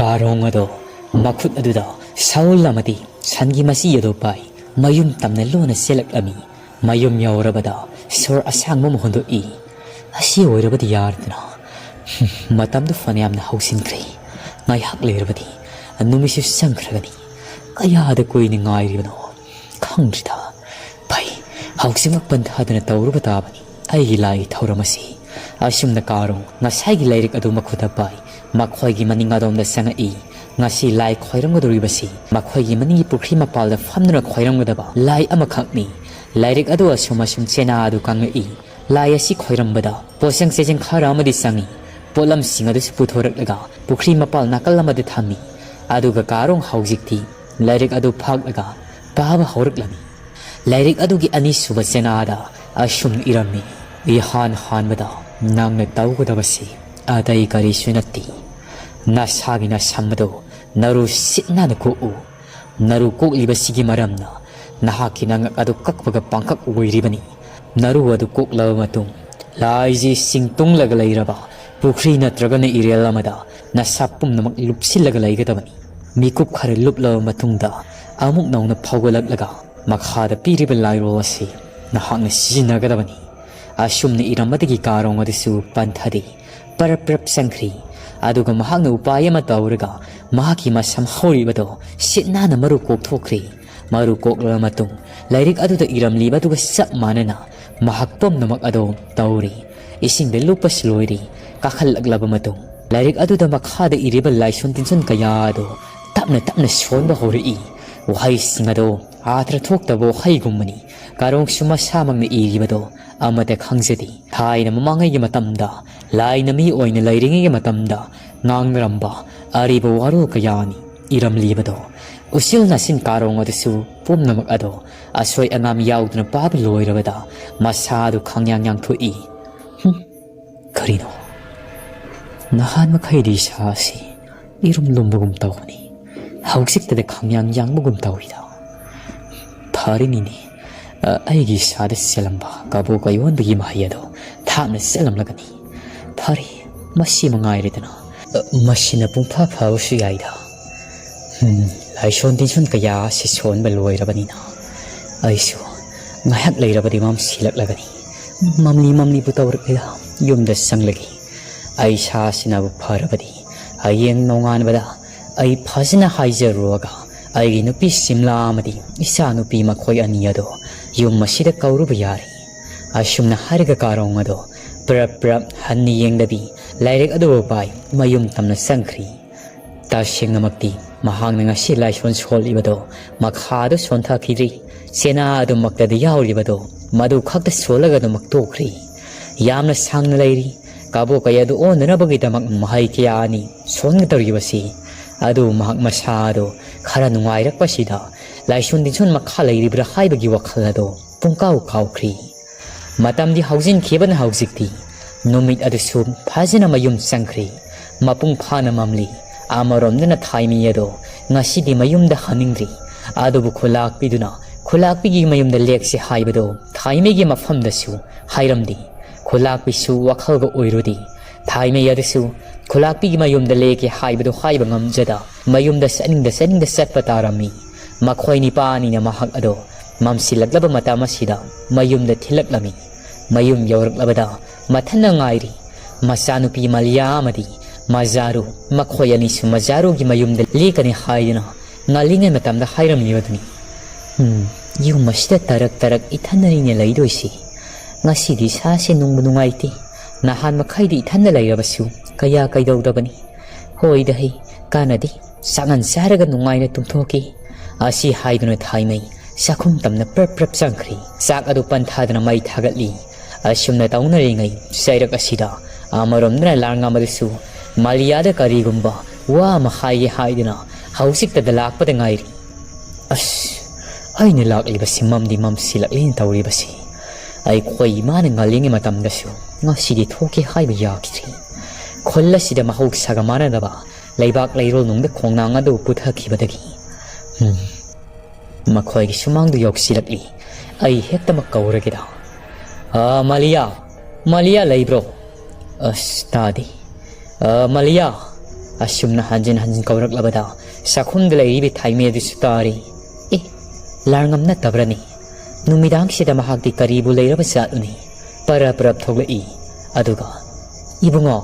Karong ado makut aduda saul lamati sangi masi ado pai mayum tamna lona selak ami mayum yaurabada sor asang mo hondo I asi oirabadi yardna matam du fanyam na hausin kre ngai hak lerabadi anumisi sangkragani kaya da koi ni ngai ribano khangrida pai hausimak panthadana tawrubata bani ai lai thauramasi asumna karong ngasai gi lairik adu makhuda pai makhoi gi maninga dom da sanga I ngasi lai khoiram godori basi makhoi gi maningi pukri mapal da famna khoiram godaba lai amakhakni lairik adu asuma sum chena adu kanga I lai asi khoiram bada posang sejeng khara amadi sangi polam singa du putorak laga pukri mapal nakal amadi thami adu ga karong haujikti lairik adu phag laga baba horak lami lairik adu gi ani suba chena ada asum irami I han bada nangna tawgodabasi adai kari sunati nasagi na samado naru sitna na ko naru ko libasigi maramna nahaki nang adu kakbaga pangkak uiribani naru adu kok law matung laiji singtung lagalairaba pukri na tragana irial amada na sapum namak lupsilaga laigadabani mikup khare luplaw matungda amuk nauna phawgalaglaga makhada piriba lairo asi nahakna sijinagadabani asumna iramadagi karong adisu panthadi paraprap sangkri aduga mahakna upaya matawraga mahaki masam hawribado sitnana maru kok thokri maru kok lamatung lairik aduda iramli baduga sap manana mahakpom namak ado tawri ising de lupas loiri kakhal aglaba matung lairik aduda makhada iriba laison tinson kaya ado tapna sonba hori wahai singado atra thoktabo haigumani karong suma samangna iribado amate khangzedi thaina mamangai gi matamda laina mi oina lairingi gi matamda ngangramba aribo waro kayani iramlibado usil nasin karong adusu pumnamak ado asoi anam yaudna pab loirabada masadu khangyang yang thui karino nahan makhaidi sasi irum lumbugum tawni hausikta de khangyang yang mugum tawida tharinini aigi sada selamba kabu kayon bigi mahiyado thamna selam lagani thari masi mangai redana masina pungpha phawsu yaida laison tinson kaya si son baloi rabanina aisu ngayak leirabadi mam silak lagani mamli putawrkela yumda sanglagi ai sa sinabu pharabadi ayeng nongan bada ai phasina haijaruaga ai nupi simla amadi isa nupi makhoi aniyado yum masida kauruba yari asumna hariga karong ado prap hanni yengdabi lairik ado pai mayum tamna sangkhri ta sengnamakti mahang nga si laison sol ibado makhado sontha khidri sena ado makta de yauri bado madu khakta solaga do maktokri yamna sangna lairi kabo kaya do onana bagi tamak mahai kiyani songatari basi adu mahak masado khara nungairak pasida laison dinson makha lairi bra haibagi wakhalado pungkau khawkhri matamdi haujin khiban haujikti numit adu sum phajina mayum sangkhri mapung phana mamli amarom dana thaimi yado ngasidi mayum da haningri adubu khulak piduna khulak pigi mayum da lekse haibado thaimi gi mafam da su hairamdi khulak pisu wakhal go oirudi thaimi yadasu khulak pigi mayum da leke haibado haiba ngamjada mayum da saning da satpa tarami makhoi ni pani na mahak ado mamsilaglaba matama sida mayum da thilaklami mayum yawraklabada mathana ngairi masanupi malyamadi mazaru makhoyani su mazaru gi mayum da lekani haidina ngalinga matamda hairam yodni yu masida tarak ithanari ne laidoisi ngasi di sa se nung bunungaiti nahan makhaidi ithanna lairabasu kaya kaidawdabani hoi dahi kanadi sangan saraga nungaina tumthoki asi haiduna thaimai sakhum tamna prap sangkhri sak adu panthadana mai thagatli asumna taunari sairak asida amaromna larnga madisu maliyada karigumba wa mahai haidina hausik ta dalakpa ngairi as aina lakli basi mamdi mam silaklin tawri basi ai khoi man ngalingi matam dasu ngasidi thoki haiba yakitri kholla sida mahuk sagamana daba laibak lairol nungda khongnanga do putha khibadagi makhoi gi sumang du yok silakli ai hekta makawragida Malia laibro astadi Malia asumna hanjin kaurak labada sakhum de lei bi thaime du sutari e larngam na tabrani numidang sida mahak di karibu leira ba satuni para prap thoglei aduga ibungo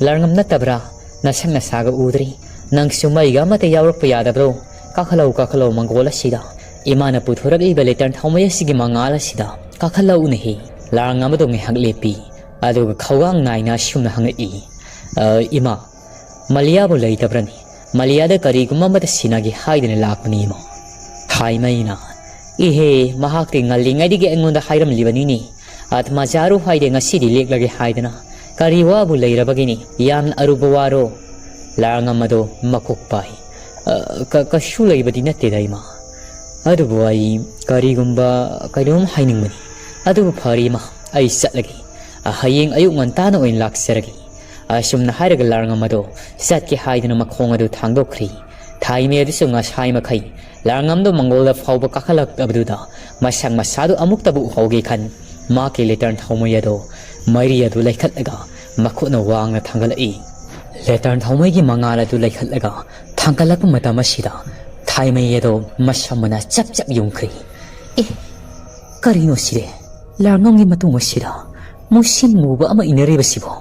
larngam na tabra nasang nasaga udri nang sumai ga mate yawrak pa yadabro kakhalau mangola sida imana puthurak i beletan thomaya sigi mangala sida kakhalau nehi larngam do ngi haglepi aduga khawang naina shumna hangai ima Malia bo lei tabrani Malia da kari gumma mata sinagi haidene lakni mo Haimaina Ihe mahak ti ngalingai dige engonda hairam libani ni at majaru haide ngasidi leklagi haidena kari wa bo lei rabagini yan arubawaro larngamado makukpai ka shulai badi natte daima adu boy kari gumba kaidom hainingmani adu phari ma ai satlagi hayeng ayuk ngantana oin laksaragi asumna hairaga larngamado satki haidena makhong adu thangdokri thaime adu sunga sai makhai larngamdo mangolda phawba kakhalak abduda masang masadu amuk tabu hoge khan ma ke letarn thaumayado mairi adu laikhatlaga makhuna wangna thangalai letarn thaumai gi mangala adu laikhatlaga thangalak matama sida thaime yado masamana chap chap yungkhri e karino sire larngamgi matung sida musin muba ama inare basibo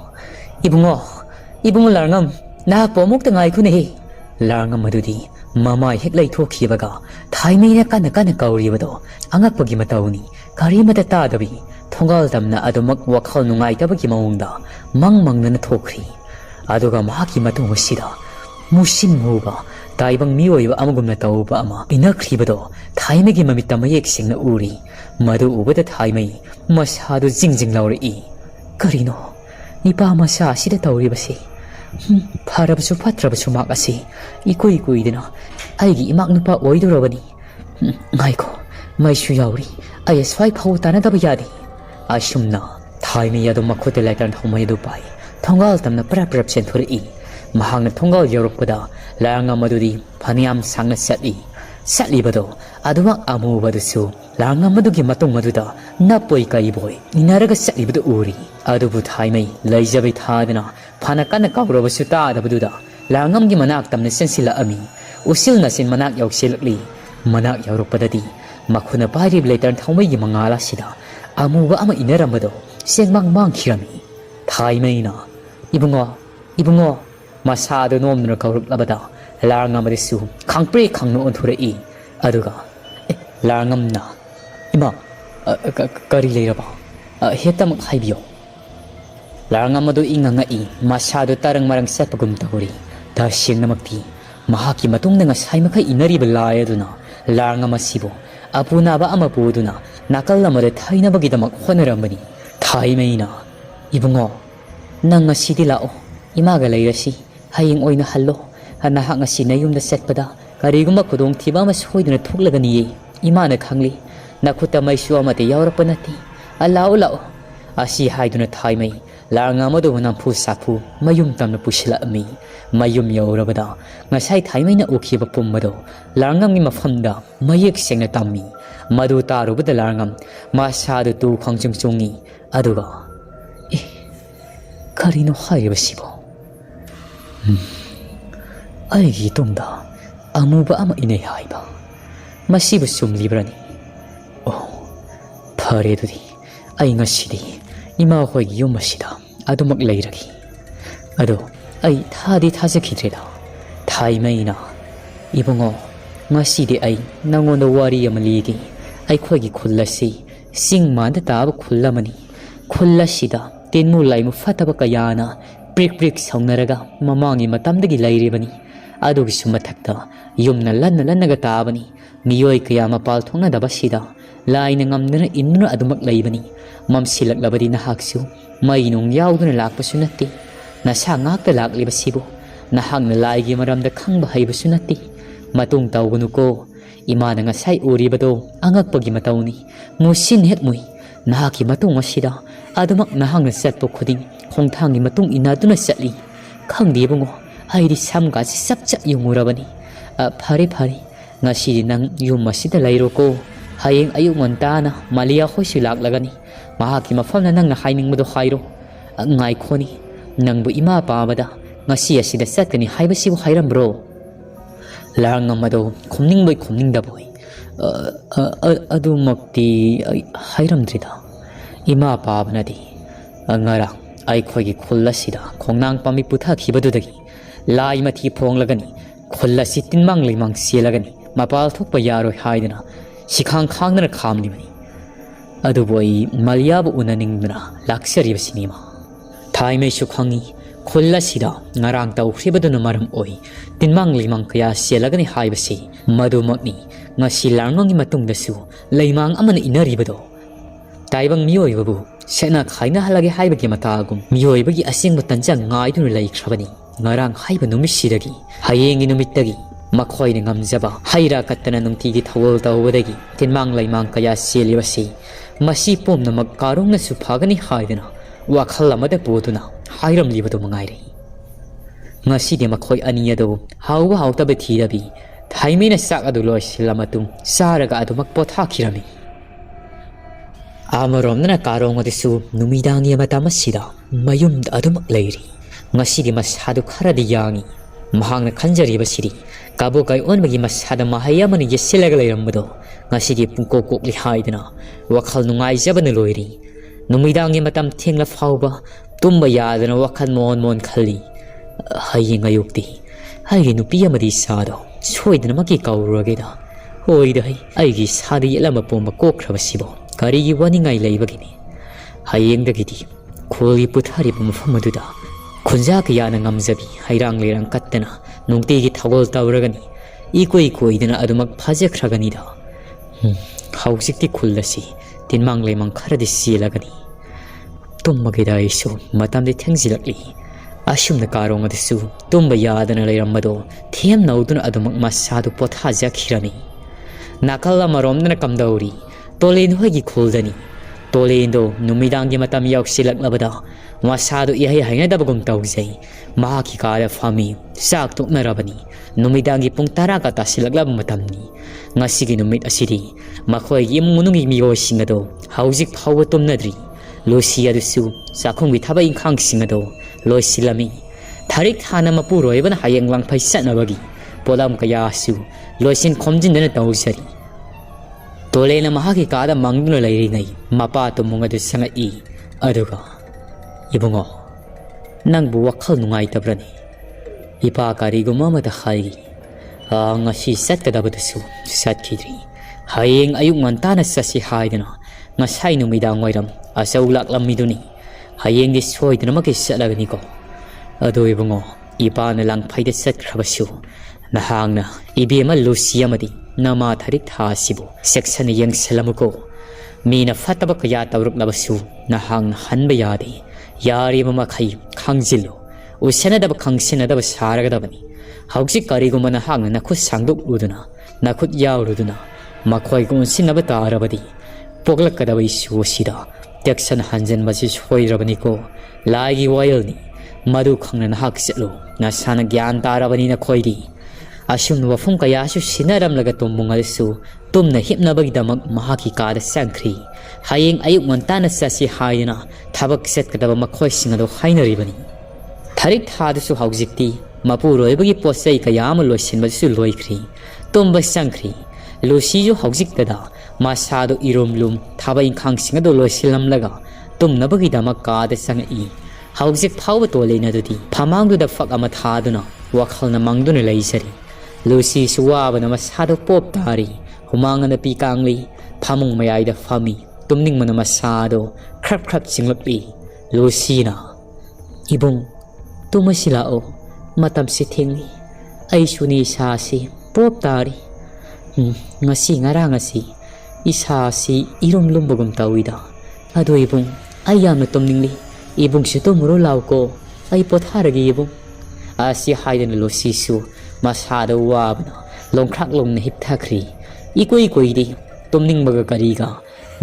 Ibungo larngam na pomuk tangai khune larngam madudi mama hek lai thokhibaga thaimei na kana kauribado angakpagi matauni kari mata ta dabi thongal tamna adumak wakhal nungai tabagi maungda mangna thokri aduga mahaki matung sida musin muba taibang mioi ba amagumna tauba ama inakribado thaimegi mamita mayek singna uri madu ubada thaimei masadu jingjing lauri karino Nipa masa asida tauri basi pharabasu phatrabasu mak asi ikoi dina aigi imak nupa oidorabani ngaiko maisu yauri ai swai phau tana dab yadi asumna thaime yadu makhote laitan thomai du pai thongal tamna prap chen thori mahangna thongal yorokpada langa maduri phaniam sangna satli bado aduma amu badusu langa madugi matung maduda napoi kai boy inaraga satli badu uri adubu thaimei laijabai thadana phana kana kawrobasu ta dabuda langam gi manak tamna sensila ami usil na sin manak yaukselakli manak yaurokpadadi makhuna pari bletar thomai gi mangala sida amuba ama inaramado sengmang khirami thaimei na ibungo masadu nomna kawruk labada larngam risu khangpre khangno onthurei aduga larngam na ima kari leiraba hetam khaibiyo larngam adu inganga masadu tarang marang sapagum tawri ta singnamakti mahaki matung nga saimakai inari belaya duna larngam asibo apuna ba ama poduna nakal lamade thaina bagidamak honaramani thaimeina ibungo nang asidi lao imaga leirasi haying oina hallo nahak ngasi nayumda setpada kariguma khudum thiba ma soiduna thuklagani imana khangli nakhuta maisu amate yawrapa nati alao asi haiduna thaimei larngam adu nampu sapu mayum tamna pusila ami mayum yawrabada ngasai thaimei na ukhiba pummado larngam gi mafamda mayek sengna tammi madu tarubada larngam masadu tu khangchungchungi aduga karino haibasibo aigi tungda amuba ama inei haiba masibu sumlibrani phare dudi ai ngasidi ima hoi yum masida adumak leiragi ado ai thadi thajakhidreda thaimeina ibungo ngasidi ai nangonda wari amaligi ai khoigi khullasi singmanda tab khullamani khullashida tenmu laimu fataba kayana prik saunaraga mamangi matamdagi lairibani adugi sumathakta yumna lannaga tabani miyoi kaya mapal thongna dabasida laina ngamdana innuna adumak laibani mamsilaklabadi nahaksu mainung yauduna lakpasu natti nasa ngakta laklibasibu nahakna laigi maramda khangba haibasu natti matung tawgunuko imana ngasai uribado angakpagi matawni musin hetmui nahaki matung asida adumak nahangna satpo khuding khongthangi matung inaduna satli khangdibungo aidi samgasi sapchap yungurabani phare ngasi nang yum masida lairoko hayeng ayuk ngantana malia khoisu laklagani mahaki mafamna nang na haining mado khairo ngai khoni nangbu ima pamada ngasi asida satkani haibasibu hairamro larang amado khumningboi khumningdaboi adumakti hairamdrida ima pabanadi angara aikhoi khulasida khongnang pami putha khibadudagi lai mathi phonglagani khulasi tinmang limang selagani mapal thokpa yaroi haidana sikhang khangna khamlimani aduboi malyabu unaningna laksari sinima thaimei sukhangi khulasida ngarang tawhribaduna maram oi tinmang limang kaya selagani haibasi madumakni ngasi larngongi matungdasu leimang amana inaribado taibang miyoibabu sena khaina halage haibagi matagum miyoibagi asingba tanjang ngaiduna laikhrabani ngarang haiba numisidagi hayengi numittagi makhoine ngamjaba haira kattana nungtigi thawol tawbadagi tinmang leimang kaya selibasi masi pomna makarongna su phagani haidana wakhal amada poduna hairam libadu mangairi ngasi de makhoi aniyado hawwa hawtabe thirabi thaimena sak adu loisilamatung saraga adu makpotha khirami amaromna karong adisu numidangi matamasida mayum adumak leiri ngasi de masadu kharadi yangi mahangna khanjari basiri kabo kai onbagi masada mahayamani yesilaga leiramado ngasi de pungko kokli haidana wakhal nungai jabana loiri numidangi matam thengla fauba tumba yadana wakhal mon khali hayeng ayukti haigi nupi amadi sado soidana maki kaurageda hoida hai aigi sadi yelama pomba kokhrabasibo karigi waningai leibagini hayengdagidi kholi puthari mafamaduda khunja kiyana ngamjabi hairang lerang kattana nungtigi thagol tawragani ikoi koidana adumak phajakhraganida hausikti khullasi tinmang lemang kharadi silagani tummagida isu matamde thengzilakli asumna karong adisu tumba yadana leiramado them nauduna adumak masadu potha jakhirami nakalla maromdana kamdauri tolen hoigi khuldani tolendo numidangi matam yauksilaknabada masadu ihai hainadabagum tawjai mahaki kala fami sak toknarabani numidangi pung 10 ka tasilaklab matamni ngasigi numit asiri makhoigi munungi miyoisingado haujik phawa tomnadri losi adusu sakhongbi thaba inkhang singado loisilami tharik thana mapuroibana hayeng langphai satnabagi polam kaya asu loisin khomjindana tawsari tolena mahaki kada mangduna leiringai mapa tumungadu sangai aduga ibungo nangbu wakhal nungai tabrani ipa kariguma mata khai ngasi satkadabadusu satkidri hayeng ayuk ngantana sasi haidana ngasai numidang wairam asaulak lamiduni hayeng di soidana maki salagani ko adu ibungo ipa na lang phaida satkhrabasu nahangna ibema lusiamadi nama tharik thasibu section yang salamuko mina fataba kaya tawruk labasu nahang hanba yadi yari mama khai khangjilo usena dab khangsena dab saraga dabani hausi kariguma nahang na khut sangduk uduna na khut yauruduna makhoi gun sinaba tarabadi poglak kadabai suosida teksan hanjan basi soirabani ko lagi wayalni madu khangna nahak selo na sana gyan tarabani na khoidi asum wafum kaya su sinaram laga tumungalsu tumna hipnabagidamak mahaki kada sangkhri hayeng ayuk montana sasi hayna thabak set kadaba makhoi singado hainaribani tharik thadasu haujikti mapuroibagi posai kayam loisinbasu loikhri tumba sangkhri losi ju haujiktada masado iromlum thaba inkhang singado loisilam laga tumnabagidamak kada sangai haujik phawba tolena dudi phamangdu da fak ama thaduna wakhalna mangduna leisari Lucy suwaba na masado pop tari humanga na pikangli phamung mayay da fami tumning mana masado krap singlakli Lucy na ibong tumasilao matam si tingli ay suni isasi pop tari ngasi ngasi isasi irom lumbagum tawida ado ibong ayam na tumningli ibong si tumuro law ko ay potharagi ibong asi haydan na Lucy su masada wabna longkhrak longna hipthakri ikoi di tumning baga kariga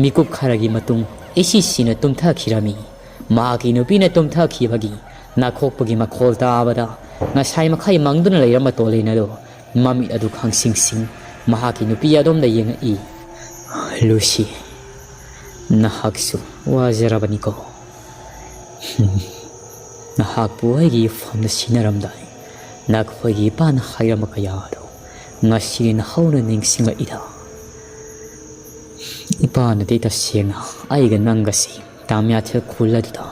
mikup kharagi matung esi sina tumtha khirami magi nupina tumtha khibagi nakhokpagi makhol tabada ngasai makhai mangduna leirama tolena do mami adu khangsing mahaki nupi adom da yenga i Lucy nahaksu wazarabani ko ꯅꯍꯥꯛꯄꯨ ꯑꯩꯒꯤ ꯐꯝꯗ ꯁꯤꯟꯅꯔꯝꯗꯥꯏ ꯅꯈꯣꯏꯒꯤ ꯏꯄꯥꯅ ꯍꯥꯏꯔꯝꯕ ꯀꯌꯥ ꯑꯗꯨ ꯉꯁꯤꯗꯤ ꯅꯍꯧꯅ ꯅꯤꯡꯁꯤꯡꯂꯛꯏꯗ ꯏꯄꯥꯅꯗꯤ ꯇꯁꯦꯡꯅ ꯑꯩꯒ ꯅꯪꯒꯁꯤ ꯇꯥꯝꯌꯥꯊꯦꯜ ꯈꯨꯜ ꯑꯗꯨꯗ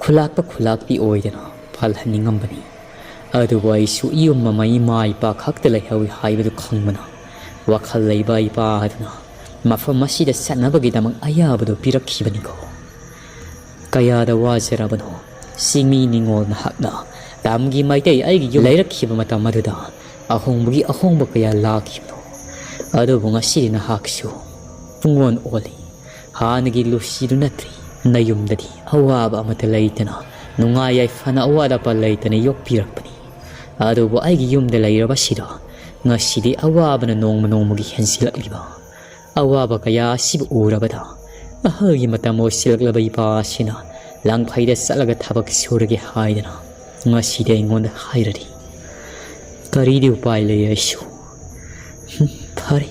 ꯈꯨꯜꯂꯥꯛꯄ ꯈꯨꯜꯂꯥꯛꯄꯤ ꯑꯣꯏꯗꯅ ꯐꯜꯍꯟꯅꯤꯡꯉꯝꯕꯅꯤ ꯑꯗꯨꯕꯨ ꯑꯩꯁꯨ ꯌꯨꯝ ꯑꯃ ꯏꯃꯥ ꯏꯄꯥ ꯈꯛꯇ ꯂꯩꯍꯧꯏ ꯍꯥꯏꯕꯗꯨ ꯈꯪꯕꯅ ꯋꯥꯈꯜ ꯂꯩꯕ ꯏꯄꯥ ꯑꯗꯨꯅ ꯃꯐꯝ ꯑꯁꯤꯗ ꯆꯠꯅꯕꯒꯤꯗꯃꯛ ꯑꯌꯥꯕꯗꯨ ꯄꯤꯔꯛꯈꯤꯕꯅꯤꯀꯣ ꯀꯌꯥꯗ ꯋꯥꯖꯔꯕꯅꯣ ꯆꯤꯡꯃꯤ ꯅꯤꯡꯉꯣꯜ ꯅꯍꯥꯛꯅ ꯇꯝꯒꯤ ꯃꯩꯇꯩ ꯑꯩꯒꯤ ꯌꯨꯝ ꯂꯩꯔꯛꯈꯤꯕ ꯃꯇꯝ ꯑꯗꯨꯗ ꯑꯍꯣꯡꯕꯒꯤ ꯑꯍꯣꯡꯕ ꯀꯌꯥ ꯂꯥꯛꯈꯤꯕꯅꯣ ꯑꯗꯨꯕꯨ ꯉꯁꯤꯗꯤ ꯅꯍꯥꯛꯁꯨ ꯄꯨꯡꯑꯣꯟ ꯑꯣꯜꯂꯤ ꯍꯥꯟꯅꯒꯤ ꯂꯨꯁꯤꯗꯨ ꯅꯠꯇ꯭ꯔꯤ ꯅꯌꯨꯝꯗꯗꯤ ꯑꯋꯥꯕ ꯑꯃꯠꯇ ꯂꯩꯇꯅ ꯅꯨꯡꯉꯥꯏ ꯌꯥꯏꯐꯅ ꯑꯋꯥꯠ ꯑꯄꯥ ꯂꯩꯇꯅ ꯌꯣꯛꯄꯤꯔꯛꯄꯅꯤ ꯑꯗꯨꯕꯨ ꯑꯩꯒꯤ ꯌꯨꯝꯗ ꯂꯩꯔꯕꯁꯤꯗ ꯉꯁꯤꯗꯤ ꯑꯋꯥꯕꯅ ꯅꯣꯡꯃ ꯅꯣꯡꯃꯒꯤ ꯍꯦꯟꯖꯤꯜꯂꯛꯂꯤꯕ ꯑꯋꯥꯕ ꯀꯌా ꯑꯁꯤꯕꯨ ꯎꯔꯕꯗ ꯑꯍꯜꯒꯤ ꯃꯇꯝ ꯑꯣꯏꯁꯤꯜꯂꯛꯂꯕ ꯏꯄꯥ ꯑꯁꯤꯅ ꯂꯪꯐꯩꯗ ꯆꯠꯂꯒ ꯊꯕꯛ ꯁꯨꯔꯒꯦ ꯍꯥꯏꯗꯅ ꯉꯁꯤꯗꯤ ꯑꯩꯉꯣꯟꯗ ꯍꯥꯏꯔꯗꯤ ꯀꯔꯤꯗꯤ ꯎꯄꯥꯏ ꯂꯩ ꯑꯩꯁꯨ ꯐꯔꯦ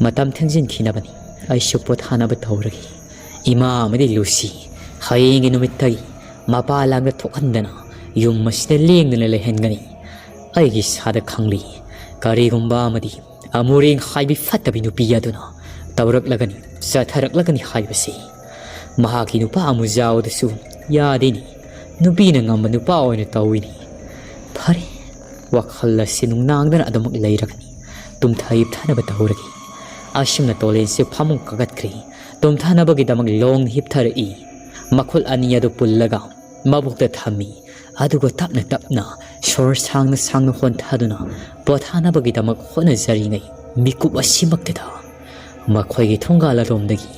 ꯃꯇꯝ ꯊꯦꯡꯖꯤꯟꯈꯤꯅꯕꯅꯤ ꯑꯩꯁꯨ ꯄꯣꯊꯥꯅꯕ ꯇꯧꯔꯒꯦ ꯏꯃꯥ ꯑꯃꯗꯤ ꯂꯨꯁꯤ ꯍꯌꯦꯡꯒꯤ ꯅꯨꯃꯤꯠꯇꯒꯤ ꯃꯄꯥꯟ ꯂꯝꯗ ꯊꯣꯛꯍꯟꯗꯅ ꯌꯨꯝ ꯑꯁꯤꯗ ꯂꯦꯡꯗꯅ ꯂꯩꯍꯟꯒꯅꯤ ꯑꯩꯒꯤ ꯏꯁꯥꯗ ꯈꯪꯂꯤ ꯀꯔꯤꯒꯨꯝꯕ ꯑꯃꯗꯤ ꯑꯃꯨꯔꯦꯡ ꯍꯥꯏꯕꯤ ꯐꯠꯇꯕꯤ ꯅꯨꯄꯤ ꯑꯗꯨꯅ ꯇꯧꯔꯛꯂꯒꯅꯤ ꯆꯠꯊꯔꯛꯂꯒꯅꯤ ꯍꯥꯏꯕꯁꯤ ꯃꯍꯥꯛꯀꯤ ꯅꯨꯄꯥ ꯑꯃꯨꯖꯥꯎ ꯑꯗꯨꯁꯨ ꯌꯥꯗꯦꯅꯤ ꯅꯨꯄꯤꯅ ꯉꯝꯕ ꯅꯨꯄꯥ ꯑꯣꯏꯅ ꯇꯧꯏꯅꯤ ꯐꯔꯦ ꯋꯥꯈꯜ ꯑꯁꯤ ꯅꯨꯡꯅꯥꯡꯗꯅ ꯑꯗꯨꯃꯛ ꯂꯩꯔꯒꯅꯤ ꯇꯨꯝꯊ ꯇꯧꯔꯒꯦ ꯑꯁꯨꯝꯅ ꯇꯣꯂꯦꯟꯁꯦ ꯐꯃꯨꯡ ꯀꯥꯈꯠꯈ꯭ꯔꯦ ꯇꯨꯝꯊꯅꯕꯒꯤꯗꯃꯛ ꯂꯣꯡꯅ ꯍꯤꯞꯊꯔꯛꯏ ꯃꯈꯨꯠ ꯑꯅꯤ ꯑꯗꯨ ꯄꯨꯜꯂꯒ ꯃꯕꯨꯛꯇ ꯊꯝꯃꯤ ꯑꯗꯨꯒ ꯇꯞꯅ ꯇꯞꯅ ꯁꯣꯔ ꯁꯥꯡꯅ ꯁꯥꯡꯅ ꯍꯣꯟꯊꯗꯨꯅ ꯄꯣꯊꯥꯅꯕꯒꯤꯗꯃꯛ ꯍꯣꯠꯅꯖꯔꯤꯉꯩ ꯃꯤꯀꯨꯞ ꯑꯁꯤꯃꯛꯇꯗ ꯃꯈꯣꯏꯒꯤ ꯊꯣꯡꯒꯥꯜ ꯑꯔꯣꯝꯗꯒꯤ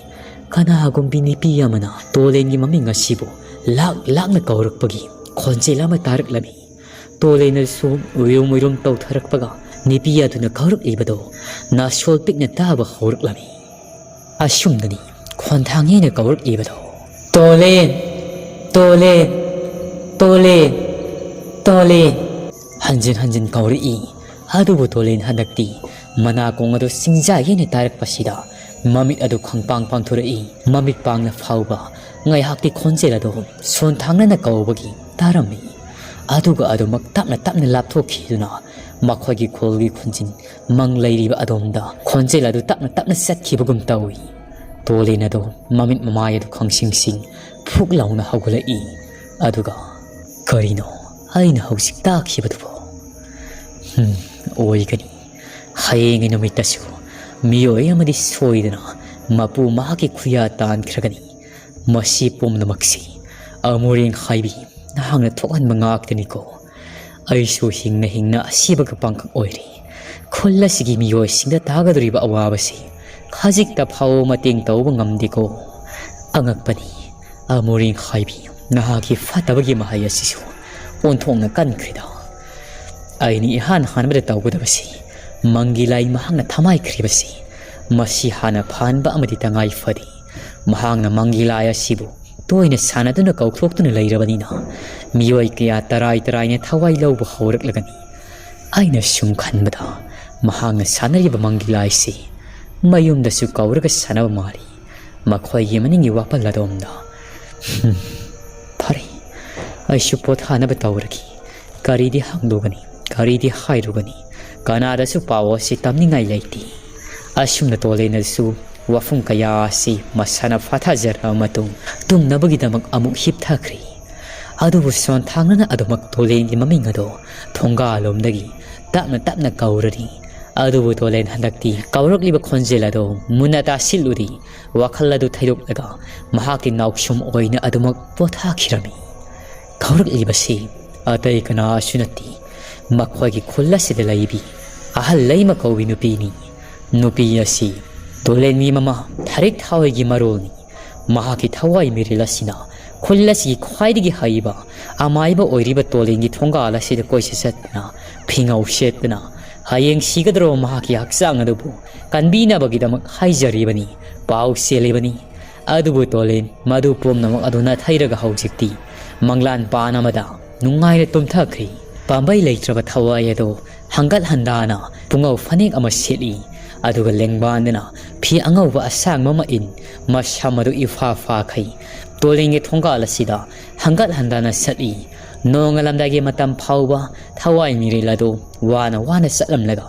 ꯀꯅꯥꯒꯨꯝꯕꯤ ꯅꯨꯄꯤ ꯑꯃꯅ ꯇꯣꯂꯦꯟꯒꯤ ꯃꯃꯤꯡ ꯑꯁꯤꯕꯨ ꯂꯥꯛꯅ ꯀꯧꯔꯛꯄꯒꯤ ꯈꯣꯟꯖꯦꯜ ꯑꯃ ꯇꯥꯔꯛꯂꯝꯃꯤ ꯇꯣꯂꯦꯟꯅꯁꯨ ꯎꯏꯔꯨꯝ ꯎꯏꯔꯨꯝ ꯇꯧꯊꯔꯛꯄꯒ ꯅꯨꯄꯤ ꯑꯗꯨꯅ ꯀꯧꯔꯛꯂꯤꯕꯗꯣ ꯅꯥꯁꯣꯜ ꯄꯤꯛꯅ ꯇꯥꯕ ꯍꯧꯔꯛꯂꯝꯃꯤ ꯑꯁꯨꯝꯅꯅꯤ ꯈꯣꯟꯊꯥꯡꯉꯦꯅ ꯀꯧꯔꯛꯂꯤꯕꯗꯣ ꯇꯣꯂꯦꯟ ꯇꯣꯂꯦꯟ ꯇꯣꯂꯦꯟ ꯇꯣꯂꯦꯟ ꯍꯟꯖꯤꯟ ꯍꯟꯖꯤꯟ ꯀꯧꯔꯛꯏ ꯑꯗꯨꯕꯨ ꯇꯣꯂꯦꯟ ꯍꯟꯗꯛꯇꯤ ꯃꯅꯥꯀꯣꯡ ꯑꯗꯨ ꯁꯤꯡꯖꯥꯏꯌꯦꯅ ꯇꯥꯔꯛꯄꯁꯤꯗ ꯃꯃꯤꯠ ꯑꯗꯨ ꯈꯪꯄꯥꯡ ꯄꯥꯡꯊꯣꯔꯛꯏ ꯃꯃꯤꯠ ꯄꯥꯡꯅ ꯐꯥꯎꯕ ꯉꯥꯏꯍꯥꯛꯇꯤ ꯈꯣꯟꯖꯦꯜ ꯑꯗꯨ ꯁꯣꯟꯊꯥꯡꯅꯅ ꯀꯧꯕꯒꯤ ꯇꯥꯔꯝꯃꯤ ꯑꯗꯨꯒ ꯑꯗꯨꯃꯛ ꯇꯞꯅ ꯇꯞꯅ ꯂꯥꯞꯊꯣꯛꯈꯤꯗꯨꯅ ꯃꯈꯣꯏꯒꯤ ꯈꯣꯜꯒꯤ ꯈꯨꯟꯖꯤꯟ ꯃꯪ ꯂꯩꯔꯤꯕ ꯑꯗꯣꯝꯗ ꯈꯣꯟꯖꯦꯜ ꯑꯗꯨ ꯇꯞꯅ ꯇꯞꯅ ꯆꯠꯈꯤꯕꯒꯨꯝ ꯇꯧꯏ ꯇꯣꯂꯦꯟ ꯑꯗꯨ ꯃꯃꯤꯠ ꯃꯃꯥꯏ ꯑꯗꯨ ꯈꯪꯁꯤꯡꯁꯤꯡ ꯐꯨꯛ ꯂꯥꯎꯅ ꯍꯧꯒꯠꯂꯛꯏ ꯑꯗꯨꯒ ꯀꯔꯤꯅꯣ ꯑꯩꯅ ꯍꯧꯖꯤꯛ ꯇꯥꯈꯤꯕꯗꯨꯕꯣ ꯑꯣꯏꯒꯅꯤ ꯍꯌꯦꯡꯒꯤ ꯅꯨꯃꯤꯠꯇꯁꯨ ꯃꯤꯑꯣꯏ ꯑꯃꯗꯤ ꯁꯣꯏꯗꯅ ꯃꯄꯨ ꯃꯍꯥꯛꯀꯤ ꯈꯨꯌꯥ ꯇꯥꯟꯈ꯭ꯔꯒꯅꯤ ꯃꯁꯤ ꯄꯨꯝꯅꯃꯛꯁꯤ ꯑꯃꯨꯔꯦꯡ ꯍꯥꯏꯕꯤ ꯅꯍꯥꯛꯅ ꯊꯣꯛꯍꯟꯕ ꯉꯥꯛꯇꯅꯤꯀꯣ ꯑꯩꯁꯨ ꯍꯤꯡꯅ ꯍꯤꯡꯅ ꯑꯁꯤꯕꯒ ꯄꯥꯡꯈꯛ ꯑꯣꯏꯔꯤ ꯈꯨꯜ ꯑꯁꯤꯒꯤ ꯃꯤꯑꯣꯏꯁꯤꯡꯗ ꯇꯥꯒꯗꯧꯔꯤꯕ ꯑꯋꯥꯕꯁꯤ ꯈꯖꯤꯛꯇ ꯐꯥꯎꯕ ꯃꯇꯦꯡ ꯇꯧꯕ ꯉꯝꯗꯦꯀꯣ ꯑꯉꯛꯄꯅꯤ ꯑꯃꯨꯔꯦꯡ ꯍꯥꯏꯕꯤ ꯅꯍꯥꯛꯀꯤ ꯐꯠꯇꯕꯒꯤ ꯃꯍꯩ ꯑꯁꯤꯁꯨ ꯑꯣꯟꯊꯣꯛꯅ ꯀꯟꯈ꯭ꯔꯦꯗ ꯑꯩꯅ ꯏꯍꯥꯟ ꯍꯥꯟꯕꯗ ꯇꯧꯒꯗꯕꯁꯤ ꯃꯪꯒꯤ ꯂꯥꯏ ꯃꯍꯥꯛꯅ ꯊꯃꯥꯏꯈ꯭ꯔꯤꯕꯁꯤ ꯃꯁꯤ ꯍꯥꯟꯅ ꯐꯍꯟꯕ ꯑꯃꯗꯤ ꯇꯉꯥꯏ ꯐꯗꯦ ꯃꯍꯥꯛꯅ ꯃꯪꯒꯤ ꯂꯥꯏ ꯑꯁꯤꯕꯨ ꯇꯣꯏꯅ ꯁꯥꯟꯅꯗꯨꯅ ꯀꯧꯊꯣꯛꯇꯨꯅ ꯂꯩꯔꯕꯅꯤꯅ ꯃꯤꯑꯣꯏ ꯀꯌꯥ ꯇꯔꯥꯏꯅ ꯊꯋꯥꯏ ꯂꯧꯕ ꯍꯧꯔꯛꯂꯒꯅꯤ ꯑꯩꯅ ꯁꯨꯝ ꯈꯟꯕꯗ ꯃꯍꯥꯛꯅ ꯁꯥꯟꯅꯔꯤꯕ ꯃꯪꯒꯤ ꯂꯥꯏꯁꯤ ꯃꯌꯨꯝꯗꯁꯨ ꯀꯧꯔꯒ ꯁꯥꯟꯅꯕ ꯃꯥꯜꯂꯤ ꯃꯈꯣꯏꯒꯤ ꯃꯅꯤꯡꯒꯤ ꯋꯥꯄꯜ ꯑꯗꯣꯝꯗ ꯐꯔꯦ ꯑꯩꯁꯨ ꯄꯣꯊꯥꯅꯕ ꯇꯧꯔꯒꯦ ꯀꯔꯤꯗꯤ ꯍꯪꯗꯣꯒꯅꯤ ꯀꯔꯤꯗꯤ ꯍꯥꯏꯔꯨꯒꯅꯤ ꯀꯅꯥꯗꯁꯨ ꯄꯥꯎ ꯑꯁꯤ ꯇꯝꯅꯤꯡꯉꯥꯏ ꯂꯩꯇꯦ ꯑꯁꯨꯝꯅ ꯇꯣꯂꯦꯟꯅꯁꯨ ꯋꯥꯐꯝ ꯀꯌꯥ ꯑꯁꯤ ꯃꯁꯥꯅ ꯐꯥꯊꯖꯔꯕ ꯃꯇꯨꯡ ꯇꯨꯝꯅꯕꯒꯤꯗꯃꯛ ꯑꯃꯨꯛ ꯍꯤꯞꯊꯈ꯭ꯔꯤ ꯑꯗꯨꯕꯨ ꯁꯣꯟꯊꯥꯡꯅꯅ ꯑꯗꯨꯃꯛ ꯇꯣꯂꯦꯟꯒꯤ ꯃꯃꯤꯡ ꯑꯗꯣ ꯊꯣꯡꯒꯥꯜꯂꯣꯝꯗꯒꯤ ꯇꯞꯅ ꯇꯞꯅ ꯀꯧꯔꯔꯤ ꯑꯗꯨꯕꯨ ꯇꯣꯂꯦꯟ ꯍꯟꯗꯛꯇꯤ ꯀꯧꯔꯛꯂꯤꯕ ꯈꯣꯟꯖꯦꯜ ꯑꯗꯣ मुन्ना तासिलुरी वाखल अदु थैदोक्लगा महाकी नाउसुम ओइना अदुमक पोथाखिरमी खौरक्लिबसी अतै कनासु नत्ति मखोइगी खुल्लासिदा लैबी अहल लैमा कौबी नुपीनी नुपी असि तोलेनमी ममा थारिक थावैगी मरोलनी महाकी थवाई मिरिलसिना खुल्लासिगी ख्वाइदगी हाइबा अमाइबा ओइरिबा तोलेनगी थोंगालासिदा कोइसे सतना फिंगाउ सेतना हयेंग सिगद्रो महाकी हक्सांग अदुबु कन्बीनाबगिदमक हाइजरिबनी पाउ सेलेबनी अदुबु तोलेन मधु पोमनमक अदुना थैरगा हौजिक्ति मंगलान पानमदा नुंगाइरे तुमथखरि पांबै लैत्रबा थवाई अदो हंगत हंदाना पुंगौ फनेक अमा सेली अदुगा लेंगबानना फि अंगौबा असांग ममा इन मसामदु इफा फाखै तोलेंगे थोंगालसिदा हंगत हंदाना सली ꯅꯣꯡꯉꯥꯜꯂꯝꯗꯥꯏꯒꯤ ꯃꯇꯝ ꯐꯥꯎꯕ ꯊꯋꯥꯏ ꯃꯤꯔꯦꯜ ꯑꯗꯨ ꯋꯥꯅ ꯆꯠꯂꯝꯂꯒ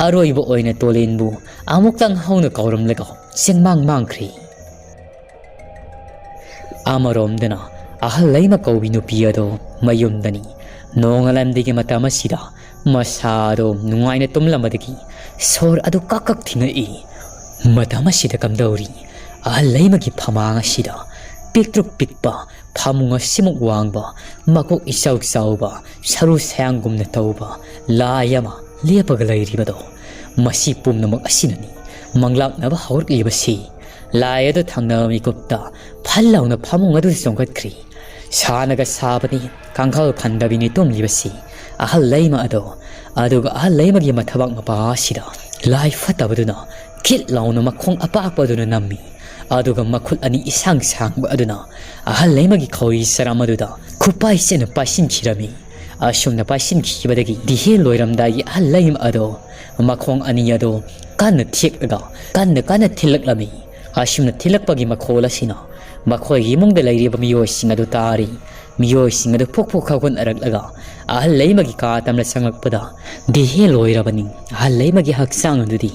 ꯑꯔꯣꯏꯕ ꯑꯣꯏꯅ ꯇꯣꯂꯦꯟꯕꯨ ꯑꯃꯨꯛꯇꯪ ꯍꯧꯅ ꯀꯧꯔꯝꯂꯒ ꯆꯤꯡꯃꯥꯡ ꯃꯥꯡꯈ꯭ꯔꯤ꯫ ꯑꯃꯔꯣꯝꯗꯅ ꯑꯍꯜ ꯂꯩꯃ ꯀꯧꯕꯤ ꯅꯨꯄꯤ ꯑꯗꯣ ꯃꯌꯨꯝꯗꯅꯤ꯫ ꯅꯣꯡꯉꯥꯜꯂꯝꯗꯥꯏꯒꯤ ꯃꯇꯝ ꯑꯁꯤꯗ ꯃꯁꯥ ꯑꯗꯣ ꯅꯨꯡꯉꯥꯏꯅ ꯇꯨꯝꯂꯝꯕꯗꯒꯤ ꯁꯣꯔ ꯑꯗꯨ ꯀꯛ ꯊꯤꯡꯉꯛꯏ꯫ ꯃꯇꯝ ꯑꯁꯤꯗ ꯀꯝꯗꯧꯔꯤ ꯑꯍꯜ ꯂꯩꯃꯒꯤ ꯐꯃꯥꯡ ꯑꯁꯤꯗ ꯄꯤꯛꯇ꯭ꯔꯨ ꯄꯤꯛꯄ ꯐꯃꯨꯡ ꯑꯁꯤꯃꯨꯛ ꯋꯥꯡꯕ ꯃꯀꯣꯛ ꯏꯆꯥꯎ ꯆꯥꯎꯕ ꯁꯔꯨ ꯁꯌꯥꯡꯒꯨꯝꯅ ꯇꯧꯕ ꯂꯥꯏ ꯑꯃ ꯂꯦꯞꯄꯒ ꯂꯩꯔꯤꯕꯗꯣ ꯃꯁꯤ ꯄꯨꯝꯅꯃꯛ ꯑꯁꯤꯅꯅꯤ ꯃꯪꯂꯥꯛꯅꯕ ꯍꯧꯔꯛꯂꯤꯕꯁꯤ꯫ ꯂꯥꯏ ꯑꯗꯨ ꯊꯪꯅꯕ ꯃꯤꯀꯨꯞꯇ ꯐꯜ ꯂꯥꯎꯅ ꯐꯃꯨꯡ ꯑꯗꯨ ꯆꯣꯡꯈꯠꯈ꯭ꯔꯤ꯫ ꯁꯥꯅꯒ ꯁꯥꯕꯅꯤ ꯀꯥꯡꯈꯜ ꯐꯟꯗꯕꯤꯅꯤ ꯇꯨꯝꯂꯤꯕꯁꯤ ꯑꯍꯜ ꯂꯩꯃ ꯑꯗꯣ꯫ ꯑꯗꯨꯒ ꯑꯍꯜ ꯂꯩꯃꯒꯤ ꯃꯊꯕꯥꯛ ꯃꯄꯥ ꯑꯁꯤꯗ ꯂꯥꯏ ꯐꯠꯇꯕꯗꯨꯅ ꯈꯤꯠ ꯂꯥꯎꯅ ꯃꯈꯣꯡ ꯑꯄꯥꯛꯄꯗꯨꯅ ꯅꯝꯃꯤ꯫ ꯑꯗꯨꯒ ꯃꯈꯨꯠ ꯑꯅꯤ ꯏꯁꯥꯡ ꯁꯥꯡꯕ ꯑꯗꯨꯅ ꯑꯍꯜ ꯂꯩꯃꯒꯤ ꯈꯧꯔꯤ ꯆꯔꯝ ꯑꯗꯨꯗ ꯈꯨꯄꯥꯏꯁꯤꯅ ꯄꯥꯏꯁꯤꯟꯈꯤꯔꯝꯃꯤ꯫ ꯑꯁꯨꯝꯅ ꯄꯥꯏꯁꯤꯟꯈꯤꯕꯗꯒꯤ ꯗꯤꯍꯦ ꯂꯣꯏꯔꯝꯗꯥꯏꯒꯤ ꯑꯍꯜ ꯂꯩꯃ ꯑꯗꯣ ꯃꯈꯣꯡ ꯑꯅꯤ ꯑꯗꯣ ꯀꯟꯅ ꯊꯦꯛꯂꯒ ꯀꯟꯅ ꯊꯤꯜꯂꯛꯂꯝꯃꯤ꯫ ꯑꯁꯨꯝꯅ ꯊꯤꯜꯂꯛꯄꯒꯤ ꯃꯈꯣꯜ ꯑꯁꯤꯅ ꯃꯈꯣꯏꯒꯤ ꯏꯃꯨꯡꯗ ꯂꯩꯔꯤꯕ ꯃꯤꯑꯣꯏꯁꯤꯡ ꯑꯗꯨ ꯇꯥꯔꯤ꯫ ꯃꯤꯑꯣꯏꯁꯤꯡ ꯑꯗꯨ ꯐꯨꯛ ꯍꯧꯒꯠꯅꯔꯛꯂꯒ ꯑꯍꯜ ꯂꯩꯃꯒꯤ ꯀꯥ ꯇꯝꯅ ꯆꯪꯂꯛꯄꯗ ꯗꯤꯍꯦ ꯂꯣꯏꯔꯕꯅꯤ ꯑꯍꯜ ꯂꯩꯃꯒꯤ ꯍꯛꯆꯥꯡ ꯑꯗꯨꯗꯤ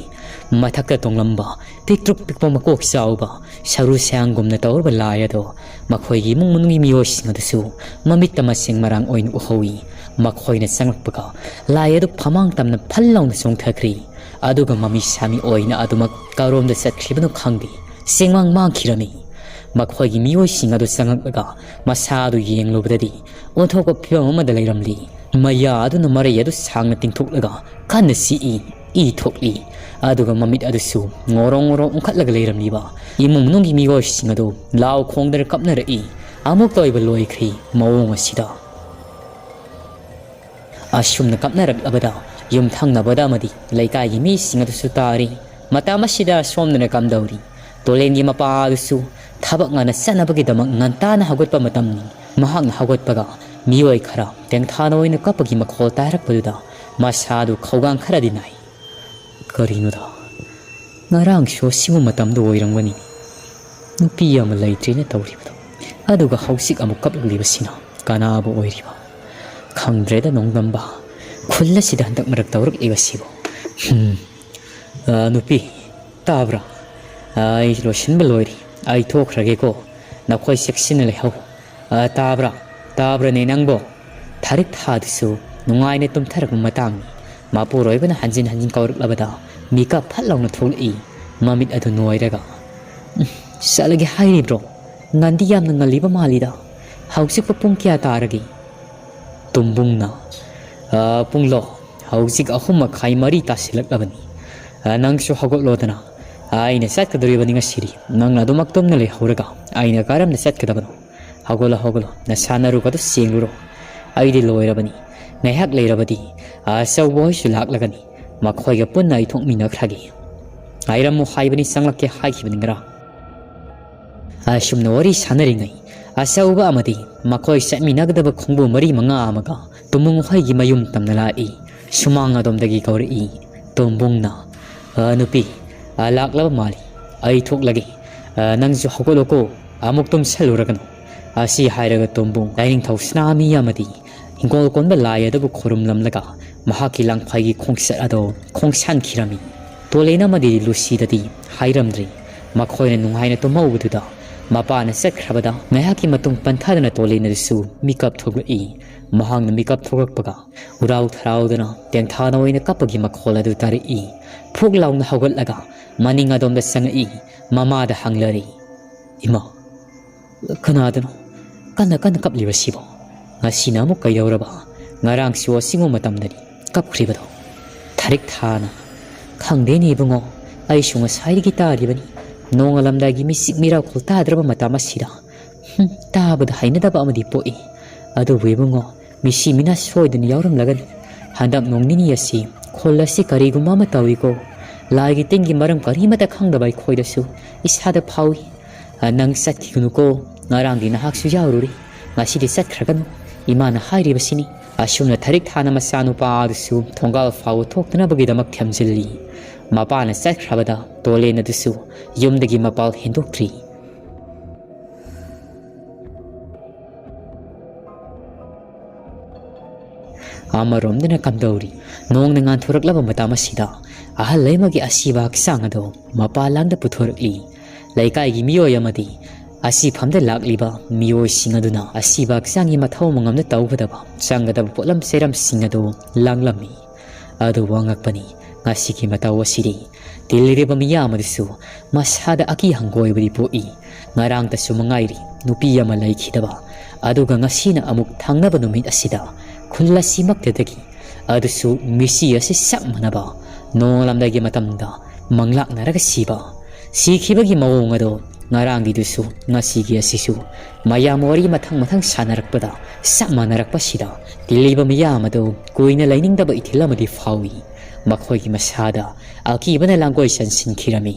ꯃꯊꯛꯇ ꯇꯣꯡꯂꯝꯕ ꯄꯤꯛꯇ꯭ꯔꯨ ꯄꯤꯛꯄ ꯃꯀꯣꯛ ꯆꯥꯎꯕ ꯁꯔꯨ ꯁꯌꯥꯡꯒꯨꯝꯅ ꯇꯧꯔꯕ ꯂꯥꯏ ꯑꯗꯣ ꯃꯈꯣꯏꯒꯤ ꯏꯃꯨꯡ ꯃꯅꯨꯡꯒꯤ ꯃꯤꯑꯣꯏꯁꯤꯡ ꯑꯗꯨꯁꯨ ꯃꯃꯤꯠꯇ ꯃꯁꯦꯡ ꯃꯔꯥꯡ ꯑꯣꯏꯅ ꯎꯍꯧꯏ꯫ ꯃꯈꯣꯏꯅ ꯆꯪꯂꯛꯄꯒ ꯂꯥꯏ ꯑꯗꯨ ꯐꯃꯥꯡ ꯇꯝꯅ ꯐꯜ ꯂꯥꯎꯅ ꯆꯣꯡꯊꯈ꯭ꯔꯤ꯫ ꯑꯗꯨꯒ ꯃꯃꯤ ꯁꯥꯃꯤ ꯑꯣꯏꯅ ꯑꯗꯨꯃꯛ ꯀꯔꯣꯝꯗ ꯆꯠꯈ꯭ꯔꯤꯕꯅꯣ ꯈꯪꯗꯦ ꯆꯤꯡꯃꯥꯡ ꯃꯥꯡꯈꯤꯔꯝꯃꯤ꯫ ꯃꯈꯣꯏꯒꯤ ꯃꯤꯑꯣꯏꯁꯤꯡ ꯑꯗꯨ ꯆꯪꯂꯛꯂꯒ ꯃꯁꯥ ꯑꯗꯨ ꯌꯦꯡꯂꯨꯕꯗꯗꯤ ꯑꯣꯟꯊꯣꯛꯄ ꯐꯤꯕꯝ ꯑꯃꯗ ꯂꯩꯔꯝꯂꯤ꯫ ꯃꯌꯥ ꯑꯗꯨꯅ ꯃꯔꯩ ꯑꯗꯨ ꯁꯥꯡꯅ ꯇꯤꯡꯊꯣꯛꯂꯒ ꯀꯟꯅ ꯆꯤꯛꯏ ꯏ ꯊꯣꯛꯂꯤ꯫ ꯑꯗꯨꯒ ꯃꯃꯤꯠ ꯑꯗꯨꯁꯨ ꯉꯣꯔꯣꯡ ꯎꯪꯈꯠꯂꯒ ꯂꯩꯔꯝꯂꯤꯕ ꯏꯃꯨꯡ ꯃꯅꯨꯡꯒꯤ ꯃꯤꯑꯣꯏꯁꯤꯡ ꯑꯗꯨ ꯂꯥꯎ ꯈꯣꯡꯗꯅ ꯀꯞꯅꯔꯛꯏ꯫ ꯑꯃꯨꯛꯇ ꯑꯣꯏꯕ ꯂꯣꯏꯈ꯭ꯔꯤ ꯃꯑꯣꯡ ꯑꯁꯤꯗ꯫ ꯑꯁꯨꯝꯅ ꯀꯞꯅꯔꯛꯂꯕꯗ ꯌꯨꯝꯊꯪꯅꯕꯗ ꯑꯃꯗꯤ ꯂꯩꯀꯥꯏꯒꯤ ꯃꯤꯁꯤꯡ ꯑꯗꯨꯁꯨ ꯇꯥꯔꯤ꯫ ꯃꯇꯝ ꯑꯁꯤꯗ ꯁꯣꯝꯗꯅ ꯀꯝꯗꯧꯔꯤ ꯇꯣꯂꯦꯟꯒꯤ ꯃꯄꯥ ꯑꯗꯨꯁꯨ ꯊꯕꯛ ꯉꯟꯅ ꯆꯠꯅꯕꯒꯤꯗꯃꯛ ꯉꯟꯇꯥꯅ ꯍꯧꯒꯠꯄ ꯃꯇꯝꯅꯤ꯫ ꯃꯍꯥꯛꯅ ꯍꯧꯒꯠꯄꯒ ꯃꯤꯑꯣꯏ ꯈꯔ ꯇꯦꯡꯊꯥꯅ ꯑꯣꯏꯅ ꯀꯞꯄꯒꯤ ꯃꯈꯣꯜ ꯇꯥꯔꯛꯄꯗꯨꯗ ꯃꯁꯥꯗꯨ ꯈꯧꯒꯥꯡ ꯈꯔꯗꯤ ꯅꯥꯏ꯫ ꯀꯔꯤꯅꯣꯗ ꯉꯔꯥꯡꯁꯨ ꯑꯁꯤꯒꯨꯝꯕ ꯃꯇꯝꯗ ꯑꯣꯏꯔꯝꯒꯅꯤ ꯅꯨꯄꯤ ꯑꯃ ꯂꯩꯇ꯭ꯔꯦꯅ ꯇꯧꯔꯤꯕꯗꯣ ꯑꯗꯨꯒ ꯍꯧꯖꯤꯛ ꯑꯃꯨꯛ ꯀꯞꯂꯛꯂꯤꯕꯁꯤꯅ ꯀꯅꯥꯕꯨ ꯑꯣꯏꯔꯤꯕ ꯈꯪꯗ꯭ꯔꯦꯗ ꯅꯣꯡꯗꯝꯕ ꯈꯨꯜ ꯑꯁꯤꯗ ꯍꯟꯗꯛ ꯃꯔꯛ ꯇꯧꯔꯛꯂꯤꯕꯁꯤꯕꯨ꯫ ꯅꯨꯄꯤ ꯇꯥꯕ꯭ꯔꯥ ꯑꯩ ꯂꯣꯏꯁꯤꯟꯕ ꯂꯣꯏꯔꯤ ꯑꯩ ꯊꯣꯛꯈ꯭ꯔꯒꯦꯀꯣ ꯅꯈꯣꯏ ꯆꯦꯛꯁꯤꯟꯅ ꯂꯩꯍꯧ꯫ ꯇꯥꯕ꯭ꯔꯅꯦ ꯅꯪꯕꯣ꯫ ꯊꯥꯔꯤꯛ ꯊꯥꯗꯨꯁꯨ ꯅꯨꯡꯉꯥꯏꯅ ꯇꯨꯝꯊꯔꯛꯄ ꯃꯇꯥꯡꯅꯤ꯫ ꯃꯄꯨꯔꯣꯏꯕꯅ ꯍꯟꯖꯤꯟ ꯀꯧꯔꯛꯂꯕꯗ ꯃꯤꯀꯞ ꯐꯠ ꯂꯥꯎꯅ ꯊꯣꯛꯂꯛꯏ ꯃꯃꯤꯠ ꯑꯗꯨ ꯅꯣꯏꯔꯒ꯫ ꯆꯠꯂꯒꯦ ꯍꯥꯏꯔꯤꯕ꯭ꯔꯣ ꯉꯟꯗꯤ ꯌꯥꯝꯅ ꯉꯜꯂꯤꯕ ꯃꯥꯜꯂꯤꯗ ꯍꯧꯖꯤꯛꯄꯨ ꯄꯨꯡ ꯀꯌꯥ ꯇꯥꯔꯒꯦ꯫ ꯇꯨꯝꯕꯨꯡꯅ ꯄꯨꯡꯂꯣ ꯍꯧꯖꯤꯛ 3:30 ꯇꯥꯁꯤꯜꯂꯛꯂꯕꯅꯤ꯫ ꯅꯪꯁꯨ ꯍꯧꯒꯠꯂꯣꯗꯅ ꯑꯩꯅ ꯆꯠꯀꯗꯧꯔꯤꯕꯅꯤ ꯉꯁꯤꯗꯤ ꯅꯪꯅ ꯑꯗꯨꯃꯛ ꯇꯨꯝꯅ ꯂꯩꯍꯧꯔꯒ ꯑꯩꯅ ꯀꯔꯝꯅ ꯆꯠꯀꯗꯕꯅꯣ꯫ ꯍꯧꯒꯠꯂꯣ ꯅꯁꯥ ꯅꯔꯨꯒꯗꯨ ꯁꯦꯡꯂꯨꯔꯣ꯫ ꯑꯩꯗꯤ ꯂꯣꯏꯔꯕꯅꯤ ꯉꯥꯏꯍꯥꯛ ꯂꯩꯔꯕꯗꯤ ꯑꯆꯧꯕ ꯍꯣꯏꯁꯨ ꯂꯥꯛꯂꯒꯅꯤ ꯃꯈꯣꯏꯒ ꯄꯨꯟꯅ ꯑꯩ ꯊꯣꯛꯃꯤꯟꯅꯈ꯭ꯔꯒꯦ꯫ ꯉꯥꯏꯔꯝꯃꯨ ꯍꯥꯏꯕꯅꯤ ꯆꯪꯂꯛꯀꯦ ꯍꯥꯏꯈꯤꯕꯅꯤ ꯉꯔꯥꯡ꯫ ꯑꯁꯨꯝꯅ ꯋꯥꯔꯤ ꯁꯥꯟꯅꯔꯤꯉꯩ ꯑꯆꯧꯕ ꯑꯃꯗꯤ ꯃꯈꯣꯏ ꯆꯠꯃꯤꯟꯅꯒꯗꯕ ꯈꯣꯡꯕꯨ 4-5 ꯑꯃꯒ ꯇꯨꯝꯕꯨꯡ ꯍꯣꯏꯒꯤ ꯃꯌꯨꯝ ꯇꯝꯅ ꯂꯥꯛꯏ꯫ ꯁꯨꯃꯥꯡ ꯑꯗꯣꯝꯗꯒꯤ ꯀꯧꯔꯛꯏ ꯇꯨꯝꯕꯨꯡꯅ꯫ ꯅꯨꯄꯤ ꯂꯥꯛꯂꯕ ꯃꯥꯜꯂꯤ ꯑꯩ ꯊꯣꯛꯂꯒꯦ ꯅꯪꯁꯨ ꯍꯧꯒꯠꯂꯣꯀꯣ ꯑꯃꯨꯛ ꯇꯨꯝꯁꯜꯂꯨꯔꯒꯅꯨ꯫ ꯑꯁꯤ ꯍꯥꯏꯔꯒ ꯇꯨꯝꯕꯨꯡ ꯂꯥꯏꯅꯤꯡꯊꯧ ꯁꯅꯥꯃꯍꯤ ꯑꯃꯗꯤ ꯍꯤꯡꯒꯣꯜ ꯀꯣꯟꯕ ꯂꯥꯏ ꯑꯗꯨꯕꯨ ꯈꯨꯔꯨꯝꯂꯝꯂꯒ ꯃꯍꯥꯛꯀꯤ ꯂꯥꯡꯐꯩꯒꯤ ꯈꯣꯡꯆꯠ ꯑꯗꯨ ꯈꯣꯡꯁꯥꯟꯈꯤꯔꯝꯃꯤ꯫ ꯇꯣꯂꯦꯟ ꯑꯃꯗꯤ ꯂꯨꯁꯤꯗꯗꯤ ꯍꯥꯏꯔꯝꯗ꯭ꯔꯤ꯫ ꯃꯈꯣꯏꯅ ꯅꯨꯡꯉꯥꯏꯅ ꯇꯨꯝꯍꯧꯕꯗꯨꯗ ꯃꯄꯥꯅ ꯆꯠꯈ꯭ꯔꯕꯗ ꯉꯥꯏꯍꯥꯛꯀꯤ ꯃꯇꯨꯡ ꯄꯟꯊꯥꯗꯅ ꯇꯣꯂꯦꯟ ꯑꯗꯨꯁꯨ ꯃꯤꯀꯞ ꯊꯣꯛꯂꯛꯏ꯫ ꯃꯍꯥꯛꯅ ꯃꯤꯀꯞ ꯊꯣꯛꯂꯛꯄꯒ ꯎꯔꯥꯎ ꯊꯔꯥꯎꯗꯅ ꯇꯦꯡꯊꯥꯅ ꯑꯣꯏꯅ ꯀꯞꯄꯒꯤ ꯃꯈꯣꯜ ꯑꯗꯨ ꯇꯥꯔꯛꯏ꯫ ꯐꯨꯛ ꯂꯥꯎꯅ ꯍꯧꯒꯠꯂꯒ ꯃꯅꯤꯡ ꯑꯗꯣꯝꯗ ꯆꯪꯉꯛꯏ꯫ ꯃꯃꯥꯗ ꯍꯪꯂꯔꯤ ꯏꯃꯥ ꯀꯅꯥꯗꯅꯣ ꯀꯟꯅ ꯀꯞꯂꯤꯕꯁꯤꯕꯣ ꯉꯁꯤꯅ ꯑꯃꯨꯛ ꯀꯩꯗꯧꯔꯕ ꯉꯔꯥꯡꯁꯨ ꯑꯁꯤꯒꯨꯝꯕ ꯃꯇꯝꯗꯅꯤ ꯀꯞꯈ꯭ꯔꯤꯕꯗꯣ꯫ ꯊꯥꯔꯤꯛ ꯊꯥꯅ ꯈꯪꯗꯦꯅꯦ ꯏꯕꯨꯡꯉꯣ ꯑꯩꯁꯨ ꯉꯁꯥꯏꯗꯒꯤ ꯇꯥꯔꯤꯕꯅꯤ ꯅꯣꯡꯉꯥꯜꯂꯝꯗꯥꯏꯒꯤ ꯃꯤꯆꯤꯛ ꯃꯤꯔꯥꯎꯈꯣꯜ ꯇꯥꯗ꯭ꯔꯕ ꯃꯇꯝ ꯑꯁꯤꯗ ꯇꯥꯕꯗ ꯍꯩꯅꯗꯕ ꯑꯃꯗꯤ ꯄꯣꯛꯏ꯫ ꯑꯗꯨꯕꯨ ꯏꯕꯨꯡꯉꯣ ꯃꯤꯁꯤ ꯃꯤꯅꯥ ꯁꯣꯏꯗꯅ ꯌꯥꯎꯔꯝꯂꯒꯅꯤ꯫ ꯍꯟꯗꯛ ꯅꯣꯡ ꯅꯤꯅꯤ ꯑꯁꯤ ꯈꯨꯜ ꯑꯁꯤ ꯀꯔꯤꯒꯨꯝꯕ ꯑꯃ ꯇꯧꯏꯀꯣ ꯂꯥꯏꯒꯤ ꯇꯤꯟꯒꯤ ꯃꯔꯝ ꯀꯔꯤꯃꯠꯇ ꯈꯪꯗꯕ ꯑꯩꯈꯣꯏꯗꯁꯨ ꯏꯁꯥꯗ ꯐꯥꯎꯏ꯫ ꯅꯪ ꯆꯠꯈꯤꯒꯅꯨꯀꯣ ꯉꯔꯥꯡꯗꯤ ꯅꯍꯥꯛꯁꯨ ꯌꯥꯎꯔꯨꯔꯤ ꯉꯁꯤꯗꯤ ꯆꯠꯈ꯭ꯔꯒꯅꯨ ꯏꯃꯥꯅ ꯍꯥꯏꯔꯤꯕꯁꯤꯅꯤ꯫ ꯑꯁꯨꯝꯅ ꯊꯥꯔꯤꯛ ꯊꯥꯅ ꯃꯆꯥꯅꯨꯄꯥ ꯑꯗꯨꯁꯨ ꯊꯣꯡꯒꯥꯜ ꯐꯥꯎꯕ ꯊꯣꯛꯇꯅꯕꯒꯤꯗꯃꯛ ꯊꯦꯝꯖꯤꯜꯂꯤ꯫ ꯃꯄꯥꯅ ꯆꯠꯈ꯭ꯔꯕꯗ ꯇꯣꯂꯦꯟ ꯑꯗꯨꯁꯨ ꯌꯨꯝꯗꯒꯤ ꯃꯄꯥꯜ ꯍꯦꯟꯗꯣꯛꯇ꯭ꯔꯤ꯫ ꯑꯃꯔꯣꯝꯗꯅ ꯀꯝꯗꯧꯔꯤ ꯅꯣꯡꯅ ꯉꯥꯟꯊꯣꯔꯛꯂꯕ ꯃꯇꯝ ꯑꯁꯤꯗ ꯑꯍꯜ ꯂꯩꯃꯒꯤ ꯑꯁꯤꯕ ꯍꯛꯆꯥꯡ ꯑꯗꯨ ꯃꯄꯥꯟꯂꯥꯡꯗ ꯄꯨꯊꯣꯔꯛꯂꯤ ꯂꯩꯀꯥꯏꯒꯤ ꯃꯤꯑꯣꯏ ꯑꯃꯗꯤ ꯑꯁꯤꯐꯝꯗ ꯂꯥꯛꯂꯤꯕ ꯃꯤꯑꯣꯏꯁꯤꯡ ꯑꯗꯨꯅ ꯑꯁꯤꯕ ꯍꯛꯆꯥꯡꯒꯤ ꯃꯊꯧ ꯃꯉꯝꯅ ꯇꯧꯒꯗꯕ ꯆꯪꯒꯗꯕ ꯄꯣꯠꯂꯝ ꯆꯩꯔꯝꯁꯤꯡ ꯑꯗꯨ ꯂꯥꯡꯂꯝꯃꯤ ꯑꯗꯨꯕꯨ ꯑꯉꯛꯄꯅꯤ ꯉꯁꯤꯒꯤ ꯃꯇꯧ ꯑꯁꯤꯗꯤ ꯇꯤꯜꯂꯤꯔꯤꯕ ꯃꯤꯌꯥꯝ ꯑꯗꯨꯁꯨ ꯃꯁꯥꯗ ꯑꯀꯤ ꯍꯪꯒꯣꯏꯕꯗꯤ ꯄꯣꯛꯏ ꯉꯔꯥꯡꯇꯁꯨ ꯃꯉꯥꯏꯔꯤ ꯅꯨꯄꯤ ꯑꯃ ꯂꯩꯈꯤꯗꯕ ꯑꯗꯨꯒ ꯉꯁꯤꯅ ꯑꯃꯨꯛ ꯊꯪꯅꯕ ꯅꯨꯃꯤꯠ ꯑꯁꯤꯗ ꯈꯨꯜ ꯑꯁꯤꯃꯛꯇꯗꯒꯤ ꯑꯗꯨꯁꯨ ꯃꯤꯁꯤ ꯑꯁꯤ ꯆꯞ ꯃꯥꯟꯅꯕ ꯅꯣꯡꯂꯝꯗꯥꯏꯒꯤ ꯃꯇꯝꯗ ꯃꯪꯂꯥꯛꯅꯔꯒ ꯁꯤꯕ ꯁꯤꯈꯤꯕꯒꯤ ꯃꯑꯣꯡ ꯑꯗꯣ ꯉꯔꯥꯡꯒꯤꯗꯨꯁꯨ ꯉꯁꯤꯒꯤ ꯑꯁꯤꯁꯨ ꯃꯌꯥꯝ ꯋꯥꯔꯤ ꯃꯊꯪ ꯁꯥꯟꯅꯔꯛꯄꯗ ꯆꯞ ꯃꯥꯟꯅꯔꯛꯄꯁꯤꯗ ꯇꯤꯜꯂꯤꯕ ꯃꯤꯌꯥꯝ ꯑꯗꯨ ꯀꯨꯏꯅ ꯂꯩꯅꯤꯡꯗꯕ ꯏꯊꯤꯜ ꯑꯃꯗꯤ ꯐꯥꯎꯏ ꯃꯈꯣꯏꯒꯤ ꯃꯁꯥꯗ ꯑꯀꯤꯕꯅ ꯂꯥꯡꯒꯣꯏ ꯆꯟꯁꯤꯟꯈꯤꯔꯝꯃꯤ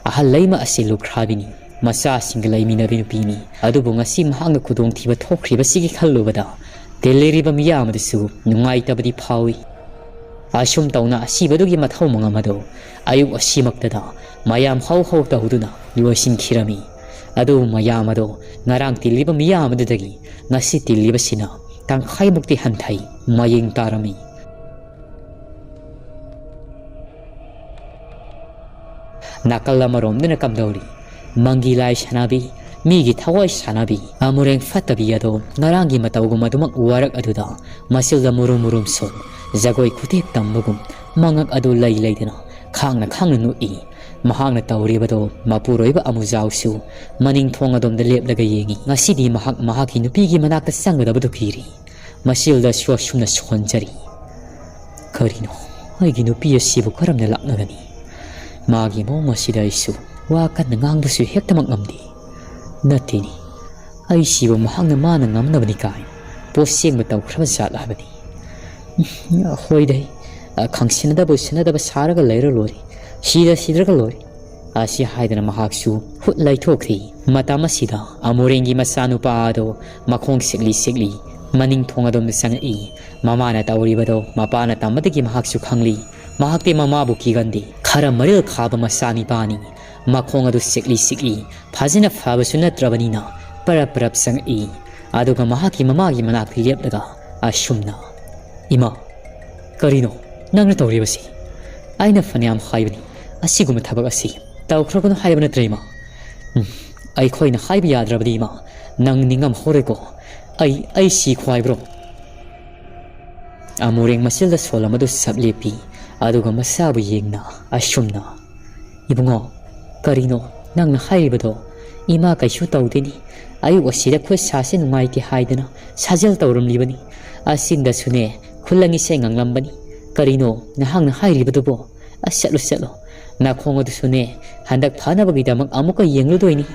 ꯑꯍꯜ ꯂꯩꯃ ꯑꯁꯤ ꯂꯨꯈ꯭ꯔꯥꯕꯤꯅꯤ ꯃꯆꯥꯁꯤꯡꯒ ꯂꯩꯃꯤꯟꯅꯕꯤ ꯅꯨꯄꯤꯅꯤ ꯑꯗꯨꯕꯨ ꯉꯁꯤ ꯃꯍꯥꯛꯅ ꯈꯨꯗꯣꯡꯊꯤꯕ ꯊꯣꯛꯈ꯭ꯔꯤꯕꯁꯤꯒꯤ ꯈꯜꯂꯨꯕꯗ ꯇꯤꯜꯂꯤꯔꯤꯕ ꯃꯤꯌꯥꯝ ꯑꯗꯨꯁꯨ ꯅꯨꯡꯉꯥꯏꯇꯕꯗꯤ ꯐꯥꯎꯏ ꯑꯁꯨꯝ ꯇꯧꯅ ꯑꯁꯤꯕꯗꯨꯒꯤ ꯃꯊꯧ ꯃꯉꯝ ꯑꯗꯨ ꯑꯌꯨꯛ ꯑꯁꯤꯃꯛꯇꯗ ꯃꯌꯥꯝ ꯍꯧ ꯇꯧꯗꯨꯅ ꯂꯣꯏꯁꯤꯟꯈꯤꯔꯝꯃꯤ ꯑꯗꯨꯕꯨ ꯃꯌꯥꯝ ꯑꯗꯣ ꯉꯔꯥꯡ ꯇꯤꯜꯂꯤꯕ ꯃꯤꯌꯥꯝ ꯑꯗꯨꯗꯒꯤ ꯉꯁꯤ ꯇꯤꯜꯂꯤꯕꯁꯤꯅ ꯇꯪꯈꯥꯏꯃꯨꯛꯇꯤ ꯍꯟꯊꯩ ꯃꯌꯦꯡ ꯇꯥꯔꯝꯃꯤ ꯅꯥꯀꯜ ꯑꯃꯔꯣꯝꯗꯅ ꯀꯝꯗꯧꯔꯤ ꯃꯪꯒꯤ ꯂꯥꯏ ꯁꯥꯟꯅꯕꯤ ꯃꯤꯒꯤ ꯊꯋꯥꯏ ꯁꯥꯟꯅꯕꯤ ꯑꯃꯨꯔꯦꯡ ꯐꯠꯇꯕꯤ ꯑꯗꯣ ꯉꯔꯥꯡꯒꯤ ꯃꯇꯧꯒꯨꯝ ꯑꯗꯨꯃꯛ ꯋꯥꯔꯛ ꯑꯗꯨꯗ ꯃꯁꯤꯜꯗ ꯃꯨꯔꯨꯝ ꯁꯣꯟ ꯖꯒꯣꯏ ꯈꯨꯊꯦꯛ ꯇꯝꯕꯒꯨꯝ ꯃꯉꯛ ꯑꯗꯨ ꯂꯩꯗꯅ ꯈꯥꯡꯅ ꯅꯣꯛꯏ ꯃꯍꯥꯛꯅ ꯇꯧꯔꯤꯕꯗꯣ ꯃꯄꯨꯔꯣꯏꯕ ꯑꯃꯨꯖꯥꯎꯁꯨ ꯃꯅꯤꯡ ꯊꯣꯡ ꯑꯗꯣꯝꯗ ꯂꯦꯞꯂꯒ ꯌꯦꯡꯉꯤ ꯉꯁꯤꯗꯤ ꯃꯍꯥꯛꯀꯤ ꯅꯨꯄꯤꯒꯤ ꯃꯅꯥꯛꯇ ꯆꯪꯒꯗꯕꯗꯨ ꯀꯤꯔꯤ ꯃꯁꯤꯜꯗ ꯑꯁꯨꯝꯅ ꯁꯣꯟꯖꯔꯤ ꯀꯔꯤꯅꯣ ꯑꯩꯒꯤ ꯅꯨꯄꯤ ꯑꯁꯤꯕꯨ ꯀꯔꯝꯅ ꯂꯥꯛꯅꯒꯅꯤ ꯃꯥꯒꯤ ꯃꯑꯣꯡ ꯑꯁꯤꯗ ꯑꯩꯁꯨ ꯋꯥ ꯀꯟꯅ ꯉꯥꯡꯕꯁꯨ ꯍꯦꯛꯇꯃꯛ ꯉꯝꯗꯦ ꯅꯠꯇꯦꯅꯤ ꯑꯩꯁꯤꯕꯨ ꯃꯥꯅ ꯉꯝꯅꯕꯅꯤ ꯀꯥꯏꯅ ꯄꯣꯠꯁꯦꯡꯕ ꯇꯧꯈ꯭ꯔꯕ ꯖꯥꯠꯂ ꯍꯥꯏꯕꯅꯤ ꯍꯣꯏꯗꯩ ꯈꯪꯁꯤꯟꯅꯗꯕ ꯎꯁꯤꯟꯅꯗꯕ ꯁꯥꯔꯒ ꯂꯩꯔ ꯂꯣꯏꯔꯦ ꯁꯤꯗ꯭ꯔꯒ ꯂꯣꯏꯔꯦ ꯑꯁꯤ ꯍꯥꯏꯗꯅ ꯃꯍꯥꯛꯁꯨ ꯍꯨꯠ ꯂꯩꯊꯣꯛꯈ꯭ꯔꯤ ꯃꯇꯝ ꯑꯁꯤꯗ ꯑꯃꯨꯔꯦꯡꯒꯤ ꯃꯆꯥꯅꯨꯄꯥ ꯑꯗꯣ ꯃꯈꯣꯡ ꯁꯤꯛꯂꯤ ꯃꯅꯤꯡ ꯊꯣꯡ ꯑꯗꯣꯝꯗ ꯆꯪꯉꯛꯏ ꯃꯃꯥꯅ ꯇꯧꯔꯤꯕꯗꯣ ꯃꯄꯥꯅ ꯇꯝꯕꯗꯒꯤ ꯃꯍꯥꯛꯁꯨ ꯈꯪꯂꯤ ꯃꯍꯥꯛꯇꯤ ꯃꯃꯥꯕꯨ ꯀꯤꯒꯟꯗꯦ ꯈꯔ ꯃꯔꯤꯜ ꯈꯥꯕ ꯃꯆꯥꯅꯤꯄꯥꯅꯤ ꯃꯈꯣꯡ ꯑꯗꯨ ꯁꯤꯛꯂꯤ ꯐꯖꯅ ꯐꯕꯁꯨ ꯅꯠꯇ꯭ꯔꯕꯅꯤꯅ ꯄꯔꯞ ꯆꯪꯉꯛꯏ ꯑꯗꯨꯒ ꯃꯍꯥꯛꯀꯤ ꯃꯃꯥꯒꯤ ꯃꯅꯥꯛꯇ ꯂꯦꯞꯂꯒ ꯑꯁꯨꯝꯅ ꯏꯃꯥ ꯀꯔꯤꯅꯣ ꯅꯪꯅ ꯇꯧꯔꯤꯕꯁꯤ ꯑꯩꯅ ꯐꯅꯌꯥꯝ ꯍꯥꯏꯕꯅꯤ ꯑꯁꯤꯒꯨꯝꯕ ꯊꯕꯛ ꯑꯁꯤ ꯇꯧꯈ꯭ꯔꯒꯅꯨ ꯍꯥꯏꯕ ꯅꯠꯇ꯭ꯔꯦ ꯏꯃꯥ ꯑꯩꯈꯣꯏꯅ ꯍꯥꯏꯕ ꯌꯥꯗ꯭ꯔꯕꯗꯤ ꯏꯃꯥ ꯅꯪ ꯅꯤꯡꯉꯝꯍꯧꯔꯣꯏꯀꯣ ꯑꯩ ꯁꯤꯈꯣ ꯍꯥꯏꯕ꯭ꯔꯣ ꯑꯃꯨꯔꯦꯡ ꯃꯆꯤꯜꯗ ꯁꯣꯜ ꯑꯃꯗꯨ ꯁꯞ ꯂꯦꯞꯄꯤ ꯑꯗꯨꯒ ꯃꯆꯥꯕꯨ ꯌꯦꯡꯅ ꯑꯁꯨꯝꯅ ꯏꯕꯨꯡꯉꯣ ꯀꯔꯤꯅꯣ ꯅꯪꯅ ꯍꯥꯏꯔꯤꯕꯗꯣ ꯏꯃꯥ ꯀꯩꯁꯨ ꯇꯧꯗꯦꯅꯤ ꯑꯌꯨꯛ ꯑꯁꯤꯗ ꯈꯨꯠ ꯁꯥꯁꯤ ꯅꯨꯡꯉꯥꯏꯇꯦ ꯍꯥꯏꯗꯅ ꯁꯥꯖꯦꯜ ꯇꯧꯔꯝꯂꯤꯕꯅꯤ ꯑꯁꯤꯡꯗꯁꯨꯅꯦ ꯈꯨꯜꯂꯪ ꯏꯁꯩ ꯉꯪꯂꯝꯕꯅꯤ ꯀꯔꯤꯅꯣ ꯅꯍꯥꯛꯅ ꯍꯥꯏꯔꯤꯕꯗꯨꯕꯣ ꯆꯠꯂꯣ ꯅꯥꯈꯣꯡ ꯑꯗꯨꯁꯨꯅꯦ ꯍꯟꯗꯛ ꯐꯅꯕꯒꯤꯗꯃꯛ ꯑꯃꯨꯛꯀ ꯌꯦꯡꯂꯨꯗꯣꯏꯅꯤ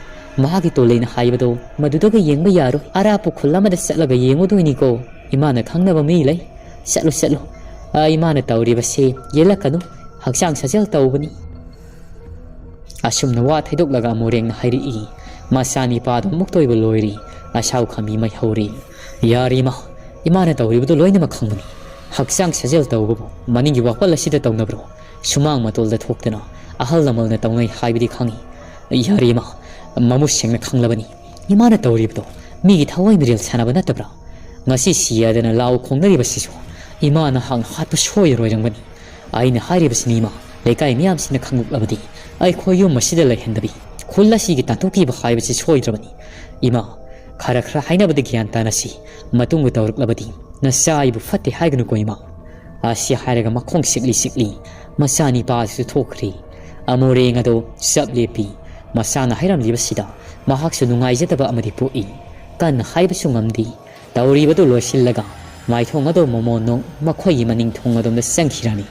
ꯃꯍꯥꯛꯀꯤ ꯇꯣꯂꯩꯅ ꯍꯥꯏꯕꯗꯣ ꯃꯗꯨꯗꯒ ꯌꯦꯡꯕ ꯌꯥꯔꯣꯏ ꯑꯔꯥꯞꯄ ꯈꯨꯜ ꯑꯃꯗ ꯆꯠꯂꯒ ꯌꯦꯡꯉꯨꯗꯣꯏꯅꯤꯀꯣ ꯏꯃꯥꯅ ꯈꯪꯅꯕ ꯃꯤ ꯂꯩ ꯆꯠꯂꯣ ꯏꯃꯥꯅ ꯇꯧꯔꯤꯕꯁꯦ ꯌꯦꯜꯂꯛꯀꯅꯨ ꯍꯛꯆꯥꯡ ꯁꯥꯖꯦꯜ ꯇꯧꯕꯅꯤ ꯑꯁꯨꯝꯅ ꯋꯥ ꯊꯩꯗꯣꯛꯂꯒ ꯑꯃꯨꯔꯦꯡꯅ ꯍꯥꯏꯔꯛꯏ ꯃꯆꯥꯅꯤꯄꯥꯗꯣ ꯃꯨꯛꯇꯣꯏꯕ ꯂꯣꯏꯔꯤ ꯑꯁꯥꯎ ꯈꯥꯃꯤ ꯃꯩ ꯍꯧꯔꯤ ꯌꯥꯔꯤ ꯏꯃꯥꯅ ꯇꯧꯔꯤꯕꯗꯣ ꯂꯣꯏꯅꯃꯛ ꯈꯪꯕꯅꯤ ꯍꯛꯆꯥꯡ ꯁꯥꯖꯦꯜ ꯇꯧꯕꯕꯨ ꯃꯅꯤꯡꯒꯤ ꯋꯥꯄꯜ ꯑꯁꯤꯗ ꯇꯧꯅꯕ꯭ꯔꯣ ꯁꯨꯃꯥꯡ ꯃꯇꯣꯜꯗ ꯊꯣꯛꯇꯅ ꯑꯍꯜ ꯂꯃꯟꯅ ꯇꯧꯅꯩ ꯍꯥꯏꯕꯗꯤ ꯈꯪꯉꯤ ꯌꯥꯔꯤ ꯃꯃꯨꯠ ꯁꯦꯡꯅ ꯈꯪꯂꯕꯅꯤ ꯏꯃꯥꯅ ꯇꯧꯔꯤꯕꯗꯣ ꯃꯤꯒꯤ ꯊꯋꯥꯏ ꯃꯤꯔꯦꯜ ꯁꯥꯟꯅꯕ ꯅꯠꯇꯕ꯭ꯔꯥ ꯉꯁꯤ ꯁꯤꯌꯥꯗꯅ ꯂꯥꯎ ꯈꯣꯡꯅꯔꯤꯕꯁꯤꯁꯨ ꯏꯃꯥꯅ ꯍꯥꯠꯄ ꯁꯣꯏꯔꯣꯏꯔꯝꯒꯅꯤ ꯑꯩꯅ ꯍꯥꯏꯔꯤꯕꯁꯤꯅꯤ ꯏꯃꯥ ꯂꯩꯀꯥꯏ ꯃꯤꯌꯥꯝꯁꯤꯅ ꯈꯪꯂꯛꯂꯕꯗꯤ ꯑꯩꯈꯣꯏ ꯌꯨꯝ ꯑꯁꯤꯗ ꯂꯩꯍꯟꯗꯕꯤ ꯈꯨꯜ ꯑꯁꯤꯒꯤ ꯇꯥꯟꯊꯣꯛꯄꯤꯕ ꯍꯥꯏꯕꯁꯤ ꯁꯣꯏꯗ꯭ꯔꯕꯅꯤ ꯏꯃꯥ ꯈꯔ ꯍꯥꯏꯅꯕꯗ ꯒ꯭ꯌꯥꯟ ꯇꯥꯅꯁꯤ ꯃꯇꯨꯡꯗ ꯇꯧꯔꯛꯂꯕꯗꯤ ꯅꯆꯥ ꯑꯩꯕꯨ ꯐꯠꯇꯦ ꯍꯥꯏꯒꯅꯨꯀꯣ ꯏꯃꯥ ꯑꯁꯤ ꯍꯥꯏꯔꯒ ꯃꯈꯣꯡ ꯁꯤꯛꯂꯤ ꯃꯆꯥꯅꯤꯄꯥꯁꯤꯁꯨ ꯊꯣꯛꯈ꯭ꯔꯤ ꯑꯃꯨꯔꯦꯡ ꯑꯗꯣ ꯆꯞ ꯂꯦꯞꯄꯤ ꯃꯆꯥꯅ ꯍꯥꯏꯔꯝꯂꯤꯕꯁꯤꯗ ꯃꯍꯥꯛꯁꯨ ꯅꯨꯡꯉꯥꯏꯖꯗꯕ ꯑꯃꯗꯤ ꯄꯣꯛꯏ ꯀꯟꯅ ꯍꯥꯏꯕꯁꯨ ꯉꯝꯗꯦ ꯇꯧꯔꯤꯕꯗꯨ ꯂꯣꯏꯁꯤꯜꯂꯒ ꯃꯥꯏꯊꯣꯡ ꯑꯗꯣ ꯃꯃꯣꯟꯅꯣꯡ ꯃꯈꯣꯏꯒꯤ ꯃꯅꯤꯡ ꯊꯣꯡ ꯑꯗꯣꯝꯗ ꯆꯪꯈꯤꯔꯝꯃꯤ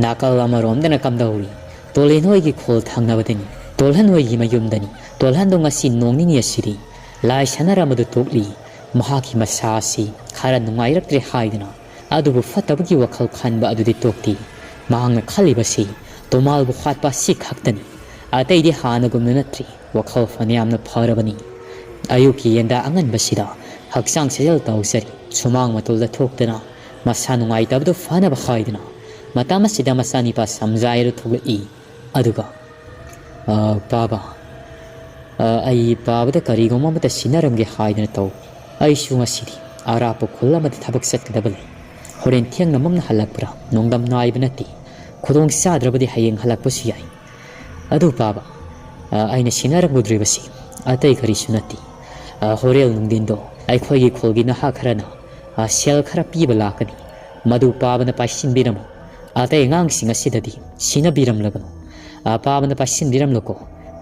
ꯅꯥꯀꯜ ꯑꯃꯔꯣꯝꯗꯅ ꯀꯝꯗꯧꯔꯤ ꯇꯣꯂꯦꯟ ꯍꯣꯏꯒꯤ ꯈꯣꯜ ꯊꯪꯅꯕꯗꯅꯤ ꯇꯣꯜꯍꯟ ꯍꯣꯏꯒꯤ ꯃꯌꯨꯝꯗꯅꯤ ꯇꯣꯜꯍꯟꯗꯣ ꯉꯁꯤ ꯅꯣꯡ ꯅꯤꯅꯤ ꯑꯁꯤꯗꯤ ꯂꯥꯏ ꯁꯥꯟꯅꯔꯝꯕꯗꯨ ꯇꯣꯛꯂꯤ ꯃꯍꯥꯛꯀꯤ ꯃꯁꯥ ꯑꯁꯤ ꯈꯔ ꯅꯨꯡꯉꯥꯏꯔꯛꯇ꯭ꯔꯦ ꯍꯥꯏꯗꯅ ꯑꯗꯨꯕꯨ ꯐꯠꯇꯕꯒꯤ ꯋꯥꯈꯜ ꯈꯟꯕ ꯑꯗꯨꯗꯤ ꯇꯣꯛꯇꯦ ꯃꯍꯥꯛꯅ ꯈꯜꯂꯤꯕꯁꯤ ꯇꯣꯃꯥꯜꯕꯨ ꯍꯥꯠꯄ ꯑꯁꯤ ꯈꯛꯇꯅꯤ ꯑꯇꯩꯗꯤ ꯍꯥꯟꯅꯒꯨꯝꯅ ꯅꯠꯇ꯭ꯔꯤ ꯋꯥꯈꯜ ꯐꯅꯌꯥꯝꯅ ꯐꯔꯕꯅꯤ ꯑꯌꯨꯛꯀꯤ ꯌꯦꯟꯗꯥ ꯑꯉꯟꯕꯁꯤꯗ ꯍꯛꯆꯥꯡ ꯁꯥꯖꯦꯜ ꯇꯧꯖꯔꯤ ꯁꯨꯃꯥꯡ ꯃꯇꯣꯜꯗ ꯊꯣꯛꯇꯅ ꯃꯁꯥ ꯅꯨꯡꯉꯥꯏꯇꯕꯗꯨ ꯐꯅꯕ ꯍꯥꯏꯗꯅ ꯃꯇꯝ ꯑꯁꯤꯗ ꯃꯆꯥꯅꯤꯄꯥ ꯁꯝꯖꯥꯏꯔ ꯊꯣꯛꯂꯛꯏ ꯑꯗꯨꯒ ꯕꯥꯕꯥ ꯑꯩ ꯄꯥꯕꯗ ꯀꯔꯤꯒꯨꯝꯕ ꯑꯃꯇ ꯁꯤꯟꯅꯔꯝꯒꯦ ꯍꯥꯏꯗꯅ ꯇꯧ ꯑꯩꯁꯨ ꯉꯁꯤꯗꯤ ꯑꯔꯥꯞꯄ ꯈꯨꯜ ꯑꯃꯗ ꯊꯕꯛ ꯆꯠꯀꯗꯕ ꯂꯩ ꯍꯣꯔꯦꯟ ꯊꯦꯡꯅ ꯃꯝꯅ ꯍꯜꯂꯛꯄ꯭ꯔꯥ ꯅꯣꯡꯗꯝ ꯅꯥꯏꯕ ꯅꯠꯇꯦ ꯈꯨꯗꯣꯡ ꯆꯥꯗ꯭ꯔꯕꯗꯤ ꯍꯌꯦꯡ ꯍꯜꯂꯛꯄꯁꯨ ꯌꯥꯏ ꯑꯗꯨ ꯄꯥꯕ ꯑꯩꯅ ꯁꯤꯟꯅꯔꯝꯒꯗꯧꯔꯤꯕꯁꯤ ꯑꯇꯩ ꯀꯔꯤꯁꯨ ꯅꯠꯇꯦ ꯍꯣꯔꯦꯟ ꯅꯨꯡꯊꯤꯟꯗꯣ ꯑꯩꯈꯣꯏꯒꯤ ꯈꯨꯜꯒꯤ ꯅꯍꯥ ꯈꯔꯅ ꯁꯦꯜ ꯈꯔ ꯄꯤꯕ ꯂꯥꯛꯀꯅꯤ ꯃꯗꯨ ꯄꯥꯕꯅ ꯄꯥꯏꯁꯤꯟꯕꯤꯔꯝꯃꯨ ꯑꯇꯩ ꯑꯉꯥꯡꯁꯤꯡ ꯑꯁꯤꯗꯗꯤ ꯁꯤꯟꯅꯕꯤꯔꯝꯂꯒꯅꯨ ꯄꯥꯕꯅ ꯄꯥꯏꯁꯤꯟꯕꯤꯔꯝꯂꯣꯀꯣ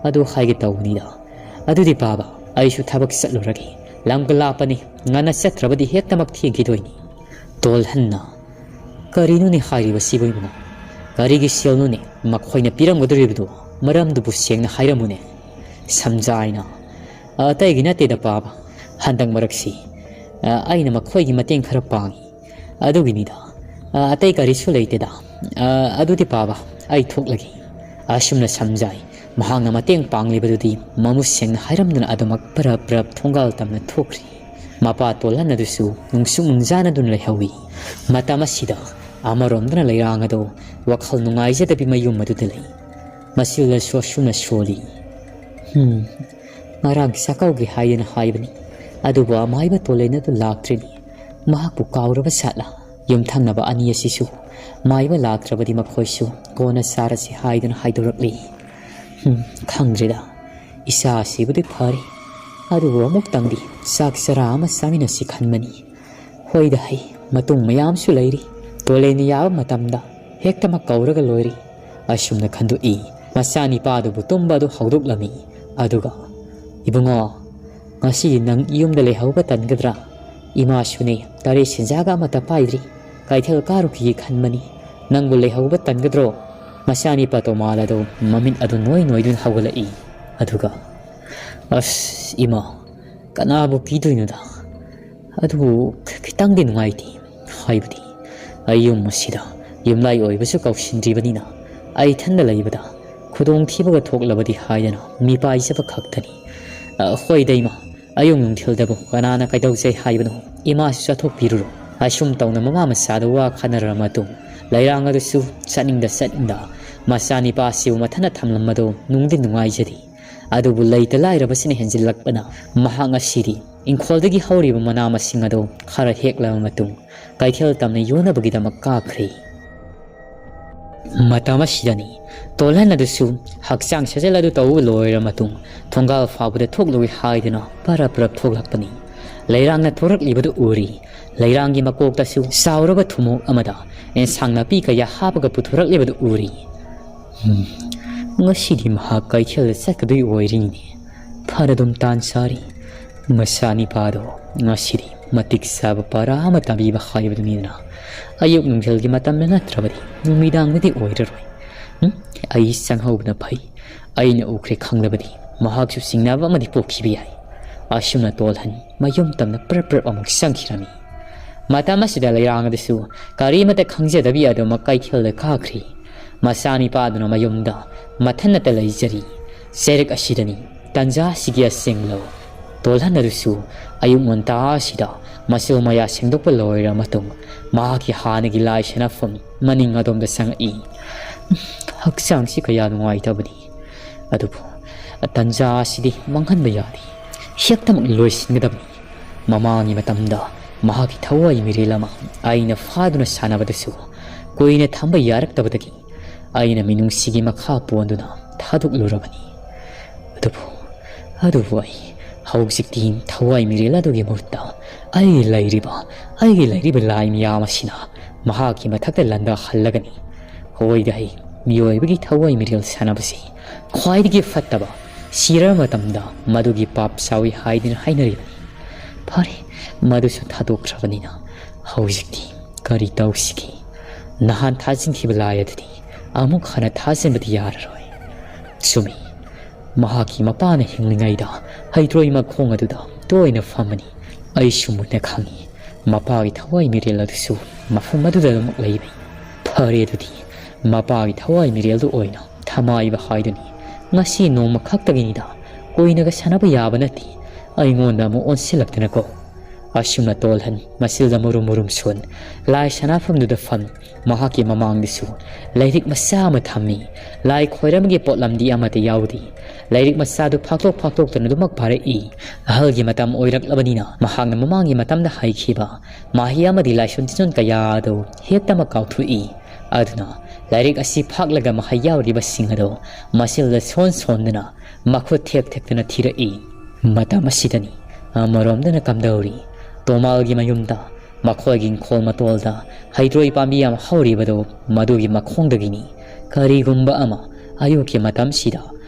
ꯑꯗꯨ ꯍꯥꯏꯒꯦ ꯇꯧꯕꯅꯤꯗ ꯑꯗꯨꯗꯤ ꯄꯥꯕ ꯑꯩꯁꯨ ꯊꯕꯛ ꯆꯠꯂꯨꯔꯒꯦ ꯂꯝꯒ ꯂꯥꯞꯄꯅꯤ ꯉꯟꯅ ꯆꯠꯇ꯭ꯔꯕꯗꯤ ꯍꯦꯛꯇꯃꯛ ꯊꯦꯡꯈꯤꯗꯣꯏꯅꯤ ꯇꯣꯜꯍꯟꯅ ꯀꯔꯤꯅꯣꯅꯦ ꯍꯥꯏꯔꯤꯕꯁꯤꯕꯨ ꯏꯕꯨꯡꯉꯣ ꯀꯔꯤꯒꯤ ꯁꯦꯜꯅꯣꯅꯦ ꯃꯈꯣꯏꯅ ꯄꯤꯔꯝꯒꯗꯧꯔꯤꯕꯗꯨ ꯃꯔꯝꯗꯨꯕꯨ ꯁꯦꯡꯅ ꯍꯥꯏꯔꯝꯃꯨꯅꯦ ꯁꯝꯖꯥꯏꯅ ꯑꯇꯩꯒꯤ ꯅꯠꯇꯦꯗ ꯄꯥꯕ ꯍꯟꯗꯛ ꯃꯔꯛꯁꯤ ꯑꯩꯅ ꯃꯈꯣꯏꯒꯤ ꯃꯇꯦꯡ ꯈꯔ ꯄꯥꯡꯉꯤ ꯑꯗꯨꯒꯤꯅꯤꯗ ꯑꯇꯩ ꯀꯔꯤꯁꯨ ꯂꯩꯇꯦꯗ ꯑꯗꯨꯗꯤ ꯄꯥꯕ ꯑꯩ ꯊꯣꯛꯂꯒꯦ ꯑꯁꯨꯝꯅ ꯁꯝꯖꯥꯏ ꯃꯍꯥꯛꯅ ꯃꯇꯦꯡ ꯄꯥꯡꯂꯤꯕꯗꯨꯗꯤ ꯃꯃꯨꯠ ꯁꯦꯡꯅ ꯍꯥꯏꯔꯝꯗꯨꯅ ꯑꯗꯨꯃꯛ ꯄꯔꯞ ꯄꯔꯞ ꯊꯣꯡꯒꯥꯜ ꯇꯝꯅ ꯊꯣꯛꯈ꯭ꯔꯤ ꯃꯄꯥ ꯇꯣꯜꯍꯟ ꯑꯗꯨꯁꯨ ꯅꯨꯡꯁꯨꯛ ꯅꯨꯡꯖꯥꯅꯗꯨꯅ ꯂꯩꯍꯧꯏ ꯃꯇꯝ ꯑꯁꯤꯗ ꯑꯃꯔꯣꯝꯗꯅ ꯂꯩꯔꯥꯡ ꯑꯗꯣ ꯋꯥꯈꯜ ꯅꯨꯡꯉꯥꯏꯖꯗꯕꯤ ꯃꯌꯨꯝ ꯑꯗꯨꯗ ꯂꯩ ꯃꯁꯤꯗꯁꯨ ꯑꯁꯨꯝꯅ ꯁꯣꯜꯂꯤ ꯉꯔꯥꯡ ꯆꯥꯛꯀꯧꯒꯦ ꯍꯥꯏꯗꯅ ꯍꯥꯏꯕꯅꯤ ꯑꯗꯨꯕꯨ ꯑꯃꯥꯏꯕ ꯇꯣꯂꯦꯟ ꯑꯗꯨ ꯂꯥꯛꯇ꯭ꯔꯤꯅꯤ ꯃꯍꯥꯛꯄꯨ ꯀꯥꯎꯔꯕ ꯁꯥꯠꯂ ꯌꯨꯝꯊꯪꯅꯕ ꯑꯅꯤ ꯑꯁꯤꯁꯨ ꯃꯥꯏꯕ ꯂꯥꯛꯇ꯭ꯔꯕꯗꯤ ꯃꯈꯣꯏꯁꯨ ꯀꯣꯟꯅ ꯆꯥꯔꯁꯤ ꯍꯥꯏꯗꯨꯅ ꯍꯥꯏꯗꯣꯔꯛꯂꯤ ꯈꯪꯗ꯭ꯔꯦꯗ ꯏꯆꯥ ꯑꯁꯤꯕꯨꯗꯤ ꯐꯔꯤ ꯑꯗꯨꯕꯨ ꯑꯃꯨꯛꯇꯪꯗꯤ ꯆꯥꯛ ꯆꯔꯥ ꯑꯃ ꯆꯥꯃꯤꯟꯅꯁꯤ ꯈꯟꯕꯅꯤ ꯍꯣꯏꯗ ꯍꯩ ꯃꯇꯨꯡ ꯃꯌꯥꯝꯁꯨ ꯂꯩꯔꯤ ꯇꯣꯂꯦꯟꯅ ꯌꯥꯕ ꯃꯇꯝꯗ ꯍꯦꯛꯇꯃꯛ ꯀꯧꯔꯒ ꯂꯣꯏꯔꯤ ꯑꯁꯨꯝꯅ ꯈꯟꯗꯣꯛꯏ ꯃꯆꯥꯅꯤꯄꯥꯗꯨꯕꯨ ꯇꯨꯝꯕ ꯑꯗꯨ ꯍꯧꯗꯣꯛꯂꯝꯃꯤ ꯑꯗꯨꯒ ꯏꯕꯨꯡꯉꯣ ꯉꯁꯤ ꯅꯪ ꯌꯨꯝꯗ ꯂꯩꯍꯧꯕ ꯇꯟꯒꯗ꯭ꯔꯥ ꯏꯃꯥꯁꯨꯅꯦ ꯇꯔꯦꯠ ꯁꯦꯟꯖꯥꯒ ꯑꯃꯠꯇ ꯄꯥꯏꯗ꯭ꯔꯤ ꯀꯩꯊꯦꯜ ꯀꯥꯔꯨꯈꯤꯒꯦ ꯈꯟꯕꯅꯤ ꯅꯪꯕꯨ ꯂꯩꯍꯧꯕ ꯇꯟꯒꯗ꯭ꯔꯣ ꯃꯆꯥꯅꯤꯄꯥ ꯇꯣꯃꯥꯜ ꯑꯗꯣ ꯃꯃꯤꯠ ꯑꯗꯨ ꯅꯣꯏ ꯅꯣꯏꯗꯨꯅ ꯍꯧꯒꯠꯂꯛꯏ ꯑꯗꯨꯒ ꯑꯁ ꯏꯃꯥ ꯀꯅꯥꯕꯨ ꯀꯤꯗꯣꯏꯅꯣꯗ ꯑꯗꯨꯕꯨ ꯈꯤꯇꯪꯗꯤ ꯅꯨꯡꯉꯥꯏꯇꯦ ꯍꯥꯏꯕꯗꯤ ꯑꯩ ꯌꯨꯝ ꯑꯁꯤꯗ ꯌꯨꯝꯂꯥꯏ ꯑꯣꯏꯕꯁꯨ ꯀꯧꯁꯤꯟꯗ꯭ꯔꯤꯕꯅꯤꯅ ꯑꯩ ꯏꯊꯟꯗ ꯂꯩꯕꯗ ꯈꯨꯗꯣꯡꯊꯤꯕꯒ ꯊꯣꯛꯂꯕꯗꯤ ꯍꯥꯏꯗꯅ ꯃꯤꯄꯥꯏꯖꯕ ꯈꯛꯇꯅꯤ ꯍꯣꯏꯗ ꯏꯃꯥ ꯑꯌꯨꯛ ꯅꯨꯡꯊꯤꯜꯗꯕꯨ ꯀꯅꯥꯅ ꯀꯩꯗꯧꯖꯩ ꯍꯥꯏꯕꯅꯣ ꯏꯃꯥꯁꯨ ꯆꯠꯊꯣꯛꯄꯤꯔꯨꯔꯣ ꯑꯁꯨꯝ ꯇꯧꯅ ꯃꯃꯥ ꯃꯆꯥꯗ ꯋꯥ ꯈꯟꯅꯔꯕ ꯃꯇꯨꯡ ꯂꯩꯔꯥꯡ ꯑꯗꯨꯁꯨ ꯆꯠꯅꯤꯡꯗ ꯃꯆꯥꯅꯤꯄꯥꯁꯤꯕꯨ ꯃꯊꯟꯅ ꯊꯝꯂꯝꯕꯗꯣ ꯅꯨꯡꯗꯤ ꯅꯨꯡꯉꯥꯏꯖꯔꯤ ꯑꯗꯨꯕꯨ ꯂꯩꯇ ꯂꯥꯏꯔꯕꯁꯤꯅ ꯍꯦꯟꯖꯤꯜꯂꯛꯄꯅ ꯃꯍꯥꯛ ꯉꯁꯤꯗꯤ ꯏꯪꯈꯣꯜꯗꯒꯤ ꯍꯧꯔꯤꯕ ꯃꯅꯥ ꯃꯁꯤꯡ ꯑꯗꯨ ꯈꯔ ꯍꯦꯛꯂꯕ ꯃꯇꯨꯡ ꯀꯩꯊꯦꯜ ꯇꯝꯅ ꯌꯣꯟꯅꯕꯒꯤꯗꯃꯛ ꯀꯥꯈ꯭ꯔꯤ ꯃꯇꯝ ꯑꯁꯤꯗꯅꯤ ꯇꯣꯜꯍꯟ ꯑꯗꯨꯁꯨ ꯍꯛꯆꯥꯡ ꯁꯥꯖꯦꯜ ꯑꯗꯨ ꯇꯧꯕ ꯂꯣꯏꯔꯕ ꯃꯇꯨꯡ ꯊꯣꯡꯒꯥꯜ ꯐꯥꯎꯕꯗ ꯊꯣꯛꯂꯨꯏ ꯍꯥꯏꯗꯨꯅ ꯄꯔꯞ ꯄꯔꯞ ꯊꯣꯛꯂꯛꯄꯅꯤ ꯂꯩꯔꯥꯡꯅ ꯊꯣꯔꯛꯂꯤꯕꯗꯨ ꯎꯔꯤ ꯂꯩꯔꯥꯡꯒꯤ ꯃꯀꯣꯛꯇꯁꯨ ꯆꯥꯎꯔꯕ ꯊꯨꯃꯣꯛ ꯑꯃꯗ ꯑꯦꯟꯁꯥꯡ ꯅꯥꯄꯤ ꯀꯌꯥ ꯍꯥꯞꯄꯒ ꯄꯨꯊꯣꯔꯛꯂꯤꯕꯗꯨ ꯎꯔꯤ ꯉꯁꯤꯗꯤ ꯃꯍꯥꯛ ꯀꯩꯊꯦꯜꯗ ꯆꯠꯀꯗꯣꯏ ꯑꯣꯏꯔꯤꯅꯤ ꯐꯅꯗꯨꯝ ꯇꯥꯟ ꯆꯥꯔꯤ ꯃꯆꯥꯅꯤꯄꯥꯗꯣ ꯉꯁꯤꯗꯤ ꯃꯇꯤꯛ ꯆꯥꯕ ꯄꯔꯥ ꯑꯃ ꯇꯝꯕꯤꯕ ꯍꯥꯏꯕꯗꯨꯅꯤꯗꯅ ꯑꯌꯨꯛ ꯅꯨꯡꯊꯤꯜꯒꯤ ꯃꯇꯝꯗ ꯅꯠꯇ꯭ꯔꯕꯗꯤ ꯅꯨꯃꯤꯗꯥꯡꯗꯗꯤ ꯑꯣꯏꯔꯔꯣꯏ ꯑꯩ ꯆꯪꯍꯧꯕꯅ ꯐꯩ ꯑꯩꯅ ꯎꯈ꯭ꯔꯦ ꯈꯪꯂꯕꯗꯤ ꯃꯍꯥꯛꯁꯨ ꯆꯤꯡꯅꯕ ꯑꯃꯗꯤ ꯄꯣꯛꯈꯤꯕ ꯌꯥꯏ ꯑꯁꯨꯝꯅ ꯇꯣꯜꯍꯟ ꯃꯌꯨꯝ ꯇꯝꯅ ꯄ꯭ꯔꯞ ꯄ꯭ꯔꯞ ꯑꯃꯨꯛ ꯆꯪꯈꯤꯔꯝꯃꯤ ꯃꯇꯝ ꯑꯁꯤꯗ ꯂꯩꯔꯥꯡ ꯑꯗꯨꯁꯨ ꯀꯔꯤꯃꯠꯇ ꯈꯪꯖꯗꯕꯤ ꯑꯗꯨꯃꯛ ꯀꯩꯊꯦꯜꯗ ꯀꯥꯈ꯭ꯔꯤ ꯃꯆꯥꯅꯤꯄꯥꯗꯨꯅ ꯃꯌꯨꯝꯗ ꯃꯊꯟꯅꯇ ꯂꯩꯖꯔꯤ ꯆꯩꯔꯛ ꯑꯁꯤꯗꯅꯤ ꯇꯟꯖꯥ ꯑꯁꯤꯒꯤ ꯑꯁꯦꯡ ꯂꯧ ꯇꯣꯜꯍꯟ ꯑꯗꯨꯁꯨ ꯑꯌꯨꯛ ꯉꯟꯇꯥ ꯑꯁꯤꯗ ꯃꯆꯤꯜ ꯃꯌꯥ ꯁꯦꯡꯗꯣꯛꯄ ꯂꯣꯏꯔꯕ ꯃꯇꯨꯡ ꯃꯍꯥꯛꯀꯤ ꯍꯥꯟꯅꯒꯤ ꯂꯥꯏ ꯁꯥꯟꯅꯐꯝ ꯃꯅꯤꯡ ꯑꯗꯣꯝꯗ ꯆꯪꯉꯛꯏ ꯍꯛꯆꯥꯡꯁꯤ ꯀꯌꯥ ꯅꯨꯡꯉꯥꯏꯇꯕꯅꯤ ꯑꯗꯨꯕꯨ ꯇꯟꯖꯥ ꯑꯁꯤꯗꯤ ꯃꯥꯡꯍꯟꯕ ꯌꯥꯗꯦ ꯍꯦꯛꯇꯃꯛ ꯂꯣꯏꯁꯤꯟꯒꯗꯕꯅꯤ ꯃꯃꯥꯡꯒꯤ ꯃꯇꯝꯗ ꯃꯍꯥꯛꯀꯤ ꯊꯋꯥꯏ ꯃꯤꯔꯦꯜ ꯑꯃ ꯑꯩꯅ ꯐꯥꯗꯨꯅ ꯁꯥꯟꯅꯕꯗꯁꯨ ꯀꯨꯏꯅ ꯊꯝꯕ ꯌꯥꯔꯛꯇꯕꯗꯒꯤ ꯑꯩꯅ ꯃꯤꯅꯨꯡꯁꯤꯒꯤ ꯃꯈꯥ ꯄꯣꯟꯗꯨꯅ ꯊꯥꯗꯣꯛꯂꯨꯔꯕꯅꯤ ꯑꯗꯨꯕꯨ ꯑꯩ ꯍꯧꯖꯤꯛꯇꯤ ꯊꯋꯥꯏ ꯃꯤꯔꯦꯜ ꯑꯗꯨꯒꯤ ꯃꯍꯨꯠꯇ ꯑꯩꯒꯤ ꯂꯩꯔꯤꯕ ꯂꯥꯏ ꯃꯌꯥꯝ ꯑꯁꯤꯅ ꯃꯍꯥꯛꯀꯤ ꯃꯊꯛꯇ ꯂꯟꯗꯍꯜꯂꯒꯅꯤ ꯍꯣꯏꯗ ꯑꯩ ꯃꯤꯑꯣꯏꯕꯒꯤ ꯊꯋꯥꯏ ꯃꯤꯔꯦꯜ ꯁꯥꯟꯅꯕꯁꯤ ꯈ꯭ꯋꯥꯏꯗꯒꯤ ꯐꯠꯇꯕ ꯁꯤꯔꯕ ꯃꯇꯝꯗ ꯃꯗꯨꯒꯤ ꯄꯥꯞ ꯆꯥꯎꯏ ꯍꯥꯏꯗꯨꯅ ꯍꯥꯏꯅꯔꯤꯕꯅꯤ ꯐꯔꯦ ꯃꯗꯨꯁꯨ ꯊꯥꯗꯣꯛꯈ꯭ꯔꯕꯅꯤꯅ ꯍꯧꯖꯤꯛꯇꯤ ꯀꯔꯤ ꯇꯧꯁꯤꯒꯦ ꯅꯍꯥꯟ ꯊꯥꯖꯤꯟꯈꯤꯕ ꯂꯥꯏ ꯑꯗꯨꯗꯤ ꯑꯃꯨꯛ ꯍꯟꯅ ꯊꯥꯖꯤꯟꯕꯗꯤ ꯌꯥꯔꯔꯣꯏ ꯆꯨꯝꯃꯤ ꯃꯍꯥꯛꯀꯤ ꯃꯄꯥꯅ ꯍꯤꯡꯂꯤꯉꯩꯗ ꯍꯩꯇ꯭ꯔꯣꯏ ꯃꯈꯣꯡ ꯑꯗꯨꯗ ꯇꯣꯏꯅ ꯐꯝꯃꯅꯤ ꯑꯩꯁꯨ ꯃꯨꯟꯅ ꯈꯪꯉꯤ ꯃꯄꯥꯒꯤ ꯊꯋꯥꯏ ꯃꯤꯔꯦꯜ ꯑꯗꯨꯁꯨ ꯃꯐꯝ ꯑꯗꯨꯗ ꯑꯗꯨꯃꯛ ꯂꯩꯕꯅꯤ ꯐꯔꯦ ꯑꯗꯨꯗꯤ ꯃꯄꯥꯒꯤ ꯊꯋꯥꯏ ꯃꯤꯔꯦꯜꯗꯨ ꯑꯣꯏꯅ ꯊꯃꯥꯏꯕ ꯍꯥꯏꯗꯨꯅꯤ ꯉꯁꯤ ꯅꯣꯡꯃ ꯈꯛꯇꯒꯤꯅꯤꯗ ꯀꯨꯏꯅꯒ ꯁꯥꯟꯅꯕ ꯌꯥꯕ ꯅꯠꯇꯦ ꯑꯩꯉꯣꯟꯗ ꯑꯃꯨꯛ ꯑꯣꯟꯁꯤꯜꯂꯛꯇꯅꯀꯣ Asumna tolhan masilda murum murum sun lai sanafam du da fam mahaki mamang disu lairik masa ma thammi lai khoiram ge potlam di amate yaudi lairik masa du phaktok tan dumak phare I ahal gi matam oirak labanina mahang mamang gi matam da hai khiba mahiya ma di lai sun tin kaya do hekta ma kauthu I aduna lairik asi phaklaga mahayaw riba singado masilda son dana makhut thek tana thira I matam asidani amarom dana kamdauri Tomalgi mayumda, makhogin kol matolda, haidroi pamiyam hauribado, madugi makhongdagini, kari gumba ama, ayuki matam sida,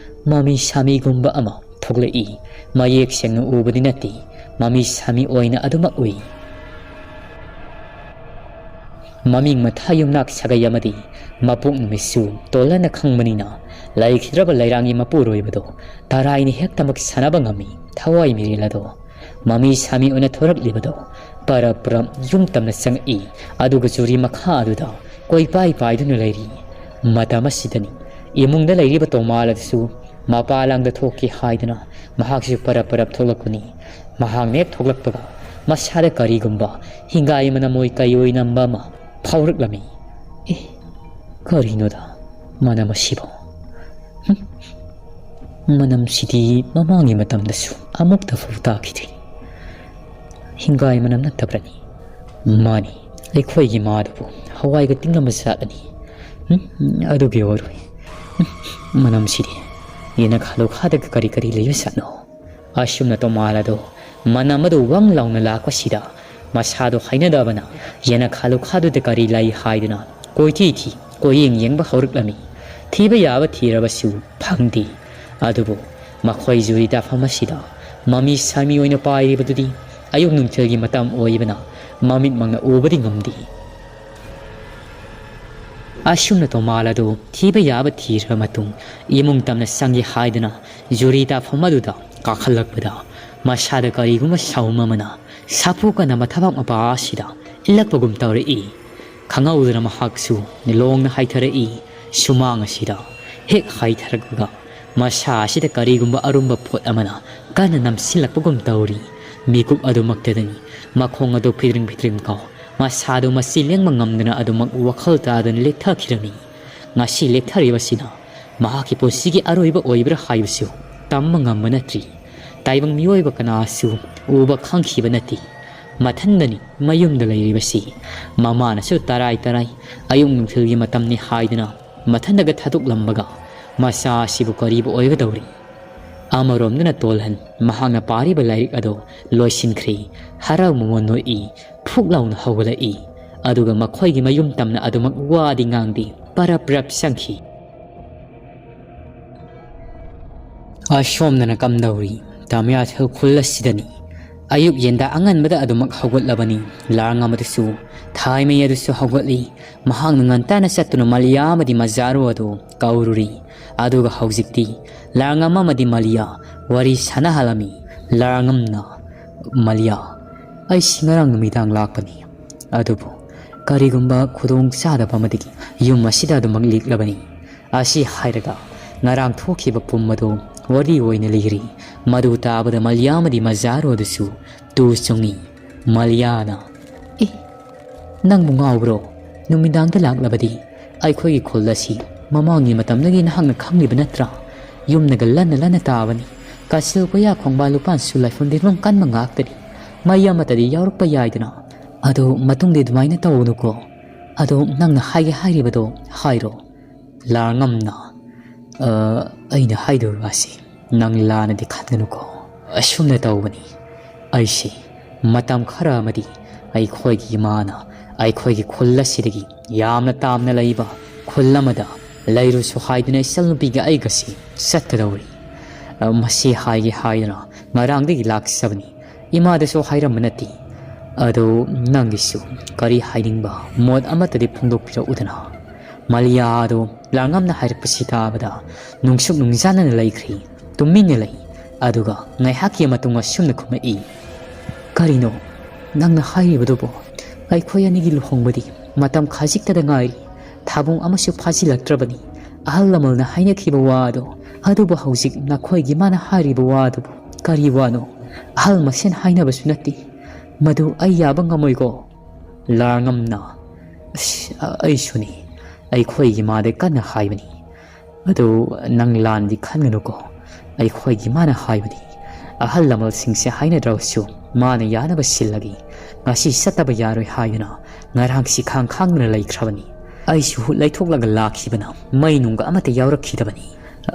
mami sami gumba ama, thogle I, mayek seng ubadinati, mami sami oina aduma ui. Maming mathayum nak sagayamadi, mapung misu, tola na kangmanina, laik hidraba lairangi mapuroibado, tarai ni hektamak sanabangami, thawai mirilado. Mami sami ona thorak libado para yum tamna sang I aduga churi makha aduda koi pai dunu lairi matama sidani imung da lairi bato mala su mapalang da thoki haidana mahak su para tholakuni mahang nek thoklak paga masada kari gumba hingai mana moi kayoi namba ma phaurak lami kari no da mana masibo manam sidi mamangi matam da su amuk da futa kiti Hingai manam natabrani mani lekhoi gi madabu hawai ga tinglam satani adu ge warui manam sidi yena khalo khada kari leyo satno ashumna to malado manamadu wang launa la kwasida masado haina dabana yena khalo khadu de kari lai haiduna koiti thi koyeng yengba hauruklami thiba yaba thirabasu phangdi adubu makhoi juri da phamasida mami sami oina pairi badudi ayung nungchelgi matam oibana mamit mangna ubadi ngamdi ashumna to malado thiba yaba thira matung imung tamna sangi haidana jurita phamaduda kakhalakpada masada kariguma saumamana sapuka na mathabak mapa sida ilakpagum tawre I khangaudana mahaksu nilongna haithare I sumanga sida hek haitharakga masa sida karigumba arumba phot amana kana namsilakpagum tawri Mikuk adumaktadani, makhong adu pitring kau, masado masileng mangamdana adumak wakal tadan lekthakirani. Ngasi lekthariwasina, mahaki posigi aroiba oibra hayusu, tammangamanatri. Taibang miyoiba kanasu, uba khangkibanati. Mathandani, mayumda lairibasi. Mamana su tarai, ayung nungthilgi matamni haidana, mathandaga thaduk lambaga, masa sibu karibu oiga dauri. Amarom na tolhan mahang na pari balairik ado loisinkhri haraw mumono I phuglaw na hawala I aduga makhoi gi mayum tamna adu magwadi ngangdi para prap sanghi ashom na kamdauri tamya thel khulla sidani ayuk yenda angan mada adu mag hawgal labani laranga matisu thai me yadu su hawgali mahang nganta na satuna malyama di mazaro ado kaururi aduga hawjikti larangam amadi malia wari sana halami larangamna malia ai singarang numidang lakpani adubu karigumba khudum sada pamadigi yum asida du maglik labani asi hairaga ngarang thokiba pummado wari oina ligri madu tabada malyamadi mazaro dusu tu chungi malyana nang bungaw bro numidang da laklabadi ai khoi khollasi mamangi matamnagi nahang khamliba natra yum naga lana tabani kasil ko ya khongba lupan sulai fundi rong kan mangaktari maya matadi yaurpa yaidana ado matung de dumaina tawnu ko ado nang na hairibado hairo larngamna aina haido wasi nang lana di khatnu ko asumna tawbani aisi matam khara madi ai khoi gi mana ai khoi gi khulla sidagi yamna tamna laiba khulamada lairu su haiduna salnupiga ai gasi sattadawri masi haidana ngarangdi laksabani imada so hairamnati ado nangisu kari haidingba mod amatadi phungdokpira udana malia ado langamna hairpasi tabada nungsuk nungzana laikri tumminne lai aduga ngaihaki matunga sumna khumai karino nangna haibadobo ai khoyanigi luhongbadi matam khajiktada ngai thabung amasu phasilaktrabani ahal lamalna hainakhiba wado adubu haujik nakhoigi mana hariba wado kari wano ahal masen hainabasu natti Madu ay yaba ngamoy ko. Larngam na. Ay suni. Ay khoy gi ma de kan na haibani. Adu nang lan di khan ngano ko. Ay khoy gi ma na haibani. Ahal lamal sing se haina draw su. Ma na yana ba sillagi. Ngasi sataba yaroi hayuna. Ngarang si khang khang na lai khrabani. Ay su lai thok laga lakhibana. Mai nunga amata yawrakhidabani.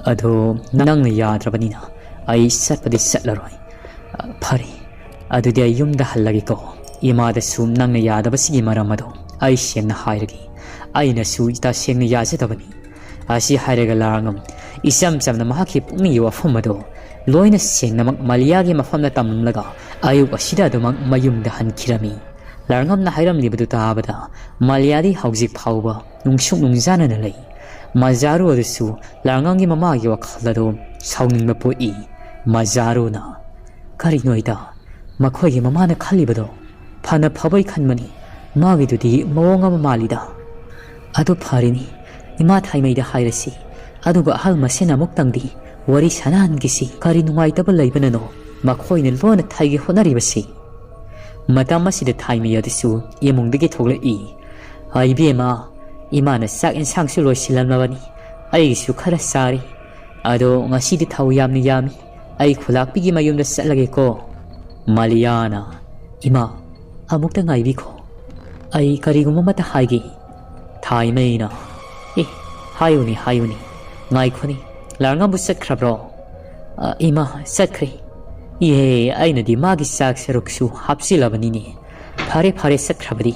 Adu nang na yadrabani na. Ay satpadi satlaroi. Phari. Adu dia yumda hallagi ko. Ima da sum nang na yadaba sigi maramado. Ay siyang na hairagi. Ay na su ita siyang na yazadabani. Asi hairaga larangam. Isam sam na mahaki pungni yawa fumado. Loina siyang na magmaliyagi mafam na tamlaga. Ayub asida dumang mayumda hankirami. Larangam na hairam libado taabada. Maliyadi hauzik pauba. Nungsung nungzana na lay. Mazaru adusu. Larangam gi mamagi wakalado. Sauning mapo i. Mazaru na. Kari noida. Makoy gi mamana kalibado. Pana pabay kanmani. Magi dudi mawonga mamalida. Ado parini. Ima thaimay da hairasi. Ado ga ahal masena muktangdi. Wari sanahan gisi. Kari nungay tabalay banano. Makoy ni lona thaigi honaribasi. Matama sida thaimay adisu. Yamungdagi thogla i. Ay biyema. Ima na sak insang suloy silan mabani. Ay gisu kara sari. Ado nga sidi thaw yamni yami. Ay khulak pigi mayum na salagi ko. Maliana. Ima. Amukta ngaybi ko. Ay kariguma mata haigi. Thaimay na. Hayuni. Ngay ko ni. Larangam bu sat krabro. Ima sat kri. Ye ay na di magi sak saruksu hapsi labani ni. Pare sat krabadi.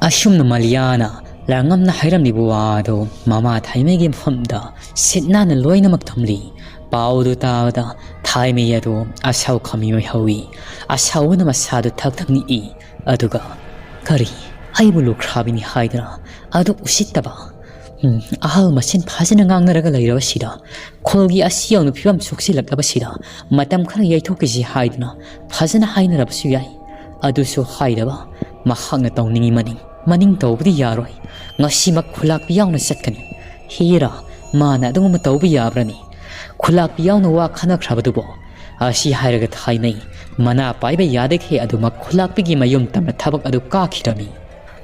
Asum na Maliana. Larangam na hairam ni buwado. Mama thaimay gim famda. Sitna na loy na magtamli. Paudu tawda. Thaimay ado. Asaw kami may hawi. Asaw na masado tagtag ni i. Aduga. Kari. Ay bulu krabi ni haidra. Adu usitaba. Ahal masin phasina ngangnaraga lairabasida. Kholgi asiyaw no phibam suksilakabasida. Matam khana yaithokisi haidna. Phasana hainarabasu yai. Adusu haidaba. Mahakna tawningi maning tawbadi yaroi. Ngasimak khulak biyawna satkani. Hira. Mana adunguma tawbi yabrani. Khulak biyawna wa khanakrabadubo. Asi hairaga thaimay. Mana paiba yadekhe adumak khulak bigi mayum tamna thabak adu kakhirami.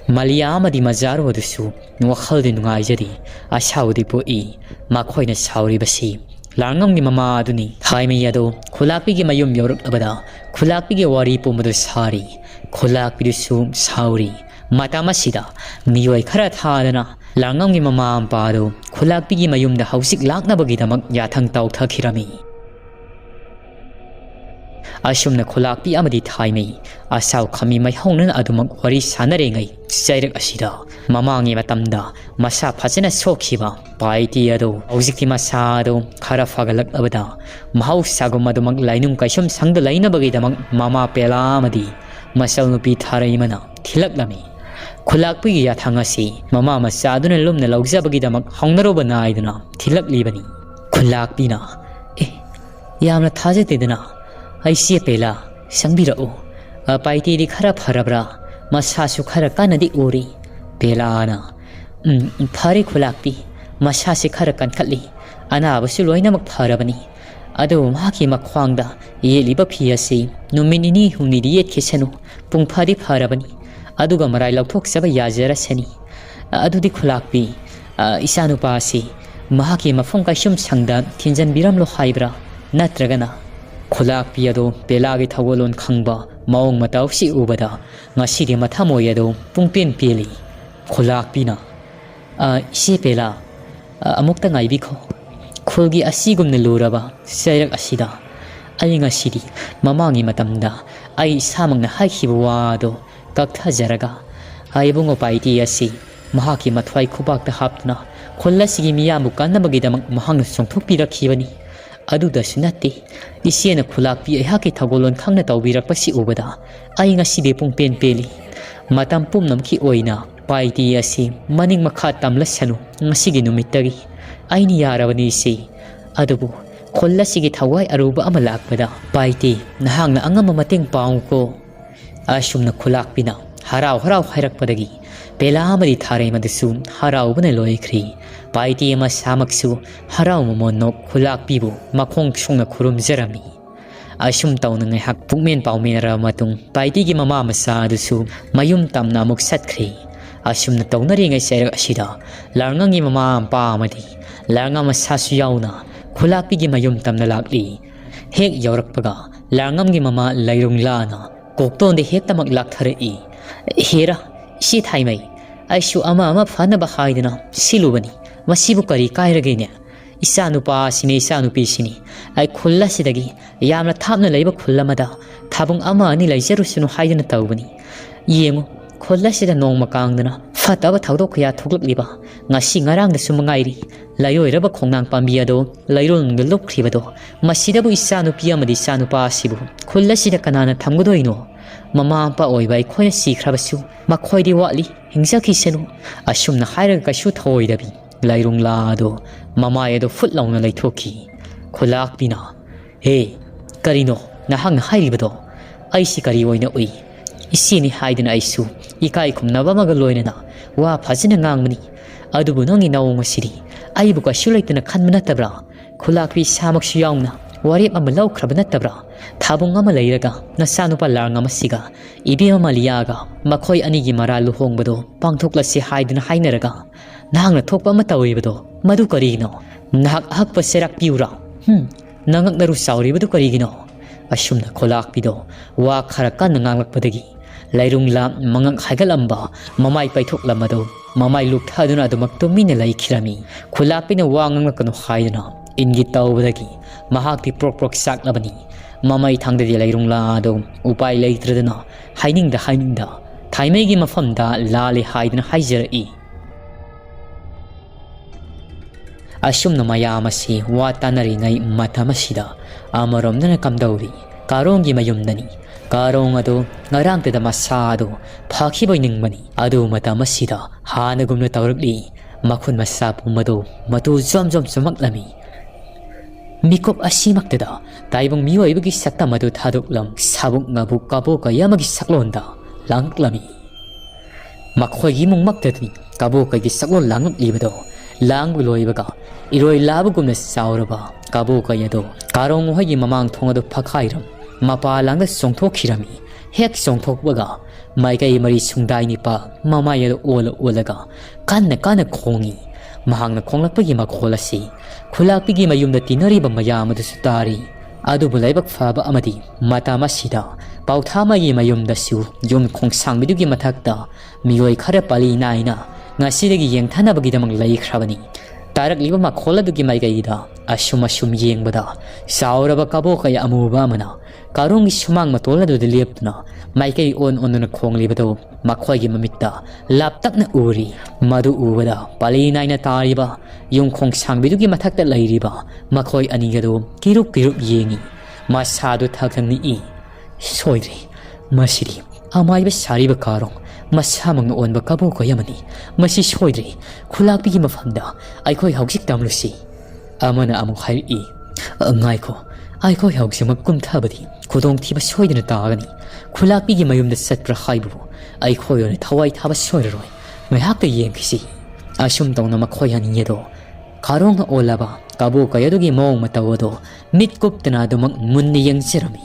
Maliyama di mazaru adusu. Nuwakhal di nungayjadi. Asaw di po i. Makoy na sawri basi. Larangam ni mama aduni. Thaimay ado. Khulak bigi mayum yoruk abada. Khulak bigi wari po madu sari. Khulak bigi su sawri. Matama sida. Miyoy kara thadana. Larangam ni mama ampado. Khulak bigi mayum da hausik lakna bagidamak yathang tawk thakirami. Asum na khulak pi amadi thaimay. Asaw kami may hongnan adumak wari sanare ngay. Sairak asida. Mamangi matamda. Masa phasina sokhiba. Paiti ado. Auzikti masa ado. Khara fagalak abada. Mahaw sagum adumak lainum kaisum sangda laina bagidamak mama pela amadi. Masal nupi tharay mana. Thilak lami. Khulak pi yathangasi. Mama masa aduna lumna laugza bagidamak hongnaroba na aiduna. Thilak libani. Khulak pi na. Yamna thajatidana. Ay siya pela, sangbirao. Paiti di khara pharabra, masasu khara kanadi uri. Pela ana. Phari khulakpi, masasi khara kankatli. Ana abasuloy na magpharabani. Ado mahaki makwangda, yeliba piyasi, numinini humnidiyet kisano, pungphari pharabani. Aduga maray lagthok saba yazara sani. Adu di khulakpi, isanu pasi, mahaki mafong kasyum sangda, tinjan biram lo haibra, natragana. Khulak piyado pelagi thawolon khangba maong mataw si ubada ngasidi mathamoy ado pungpin pili khulak pina si pela amukta ngaibi ko khulgi asigum na luraba sayrak asida ay ngasidi mamangi matamda ay samang na haikhibuwa do kaktha jaraga ay bungo paiti asi mahaki mathwai khubak ta hapna khulasigi miyamu kanabagidamang mahang songthok pirakhibani aduda sunati isiena khulakpi ayhaki thagolon khangna tawbirakpasi ubada ai ngaside pungpen peli matam pumnamki oina paiti asi maning makha tamla sanu ngasigi numittagi aini yarabani si adubu khollasigi thawai aruba amalakpada paiti nahangna angama mateng paungko asumna khulakpina harau hairakpadagi pela amari tharai madisu harau bane loikri paiti ama samaksu harau momonok khulakpibu makhong sungna khurum jarami asum taw na ngaihak pukmen paumera matung paitigi mama masa adusu mayum tamna amuk satkri asum na tawnari ngai serak asida larngangi mama ampa amadi larnga masasu yauna khulakpigi mayum tamna lakli hek yaurakpaga larngamgi mama lairung lana koktonde hek tamak lakthari hera si thaimai aishu ama phanaba haidina silubani masibu kari kairagene isa nupa sini isa nupi sini ai khulla sidagi yamna thapna leiba khullamada thabung ama ani laijarusunu haidina tawbani yengu khulla sida nongma kangdana fataba thawdok khya thuklakliba ngasi ngarang da sumangairi layoiraba khongnang pambiado lairol ngelop khibado masidabu isa nupi amadi isa nupa sibu khulla sida kanana thamgodoino mama ampa oibai khoina sikhrabasu makhoidi wali hingsa kisenu asumna hairaga kashu thoidabi lairung lado mama yedo futlauna laithoki khulak pina he karino nahang hairibado aisi kari oina ui isini haidina aisu ikai khumnaba maga loinana wa phajina ngangmani adubu nangi nawng asiri aibu kashu laitana khanmana tabra khulak pi samaksu yauna warip ama laukrabana tabra thabung ama leiraga nasanupa larng ama siga ibi ama liyaga makhoi anigi mara luhongbado pangthoklasi haidina hainaraga nahangna thokpa ama tawibado madu karigino nahak hakpa serak piura nangak naru sauribado karigino asumna kholak pido wa khara kan nganglakpadagi lairung lam mangak haigalamba mamai paithoklamado mamai lukthaduna adumak tumina laikhirami kholak pina wa nganglakano haidina ingi tawbadagi mahakti prok saklabani mamai thangdadi lairung la do upai leitradana hainingda thaimegi mafamda lale haidina haijari asumna mayamasi wa tanari ngai mathamasida amaromdana kamdauri karongi mayumdani karong ado ngarangteda masado phakhibai ningmani adu matamasida hanagumna tawrakli makhun masapu mado matu jom chamaklami mikop asimakteda taibong miyoibagi sakta madu thaduklam sabuk ngabu kaboka yamagi saklonda langklami makhoigi mungmaktedni kaboka gi saklon langlibado langbu loibaga iroi labugumna sauraba kaboka yado karong hoigi mamang thongado phakhairam mapa langda songthokhirami hek songthokbaga maikai mari sungdai nipa mama yado olaga kanna khongi mahangna khonglakpagi makholasi khulakpigi mayumda tinariba mayamadu sutari adubu laibak faba amadi matamasida pauthamayi mayumdasu yum khongsangbidugi mathakta miyoi khara pali naina ngasidagi yengthanabagidamang laikhrabani tarakliba makholladugi maigaida asum yengbada sauraba kabokaya amuba amana karongi sumang matoladu leptuna maikai onuna khonglibado makhoigi mamitta laptakna uri madu ubada pali naina tariba yung khongsangbidugi mathakta lairiba makhoi anigado kiruk yengi masadu thakangni i soidri masiri amaiba sariba karong masamang onba kaboka yamani masi soidri khulakpigi mafamda aikhoi hausik tamlusi amana amu hairi ngaiko aikhoi hausik makum thabadi khudong thiba soidina tagani khulakpigi mayumda satpra haibu aikhoi on thawai thaba soiroi ngaihakta yengkisi asum tawna makhoi haningedo karong olaba kaboka yadugi mong matawado mitkuptana dumak munni yengserami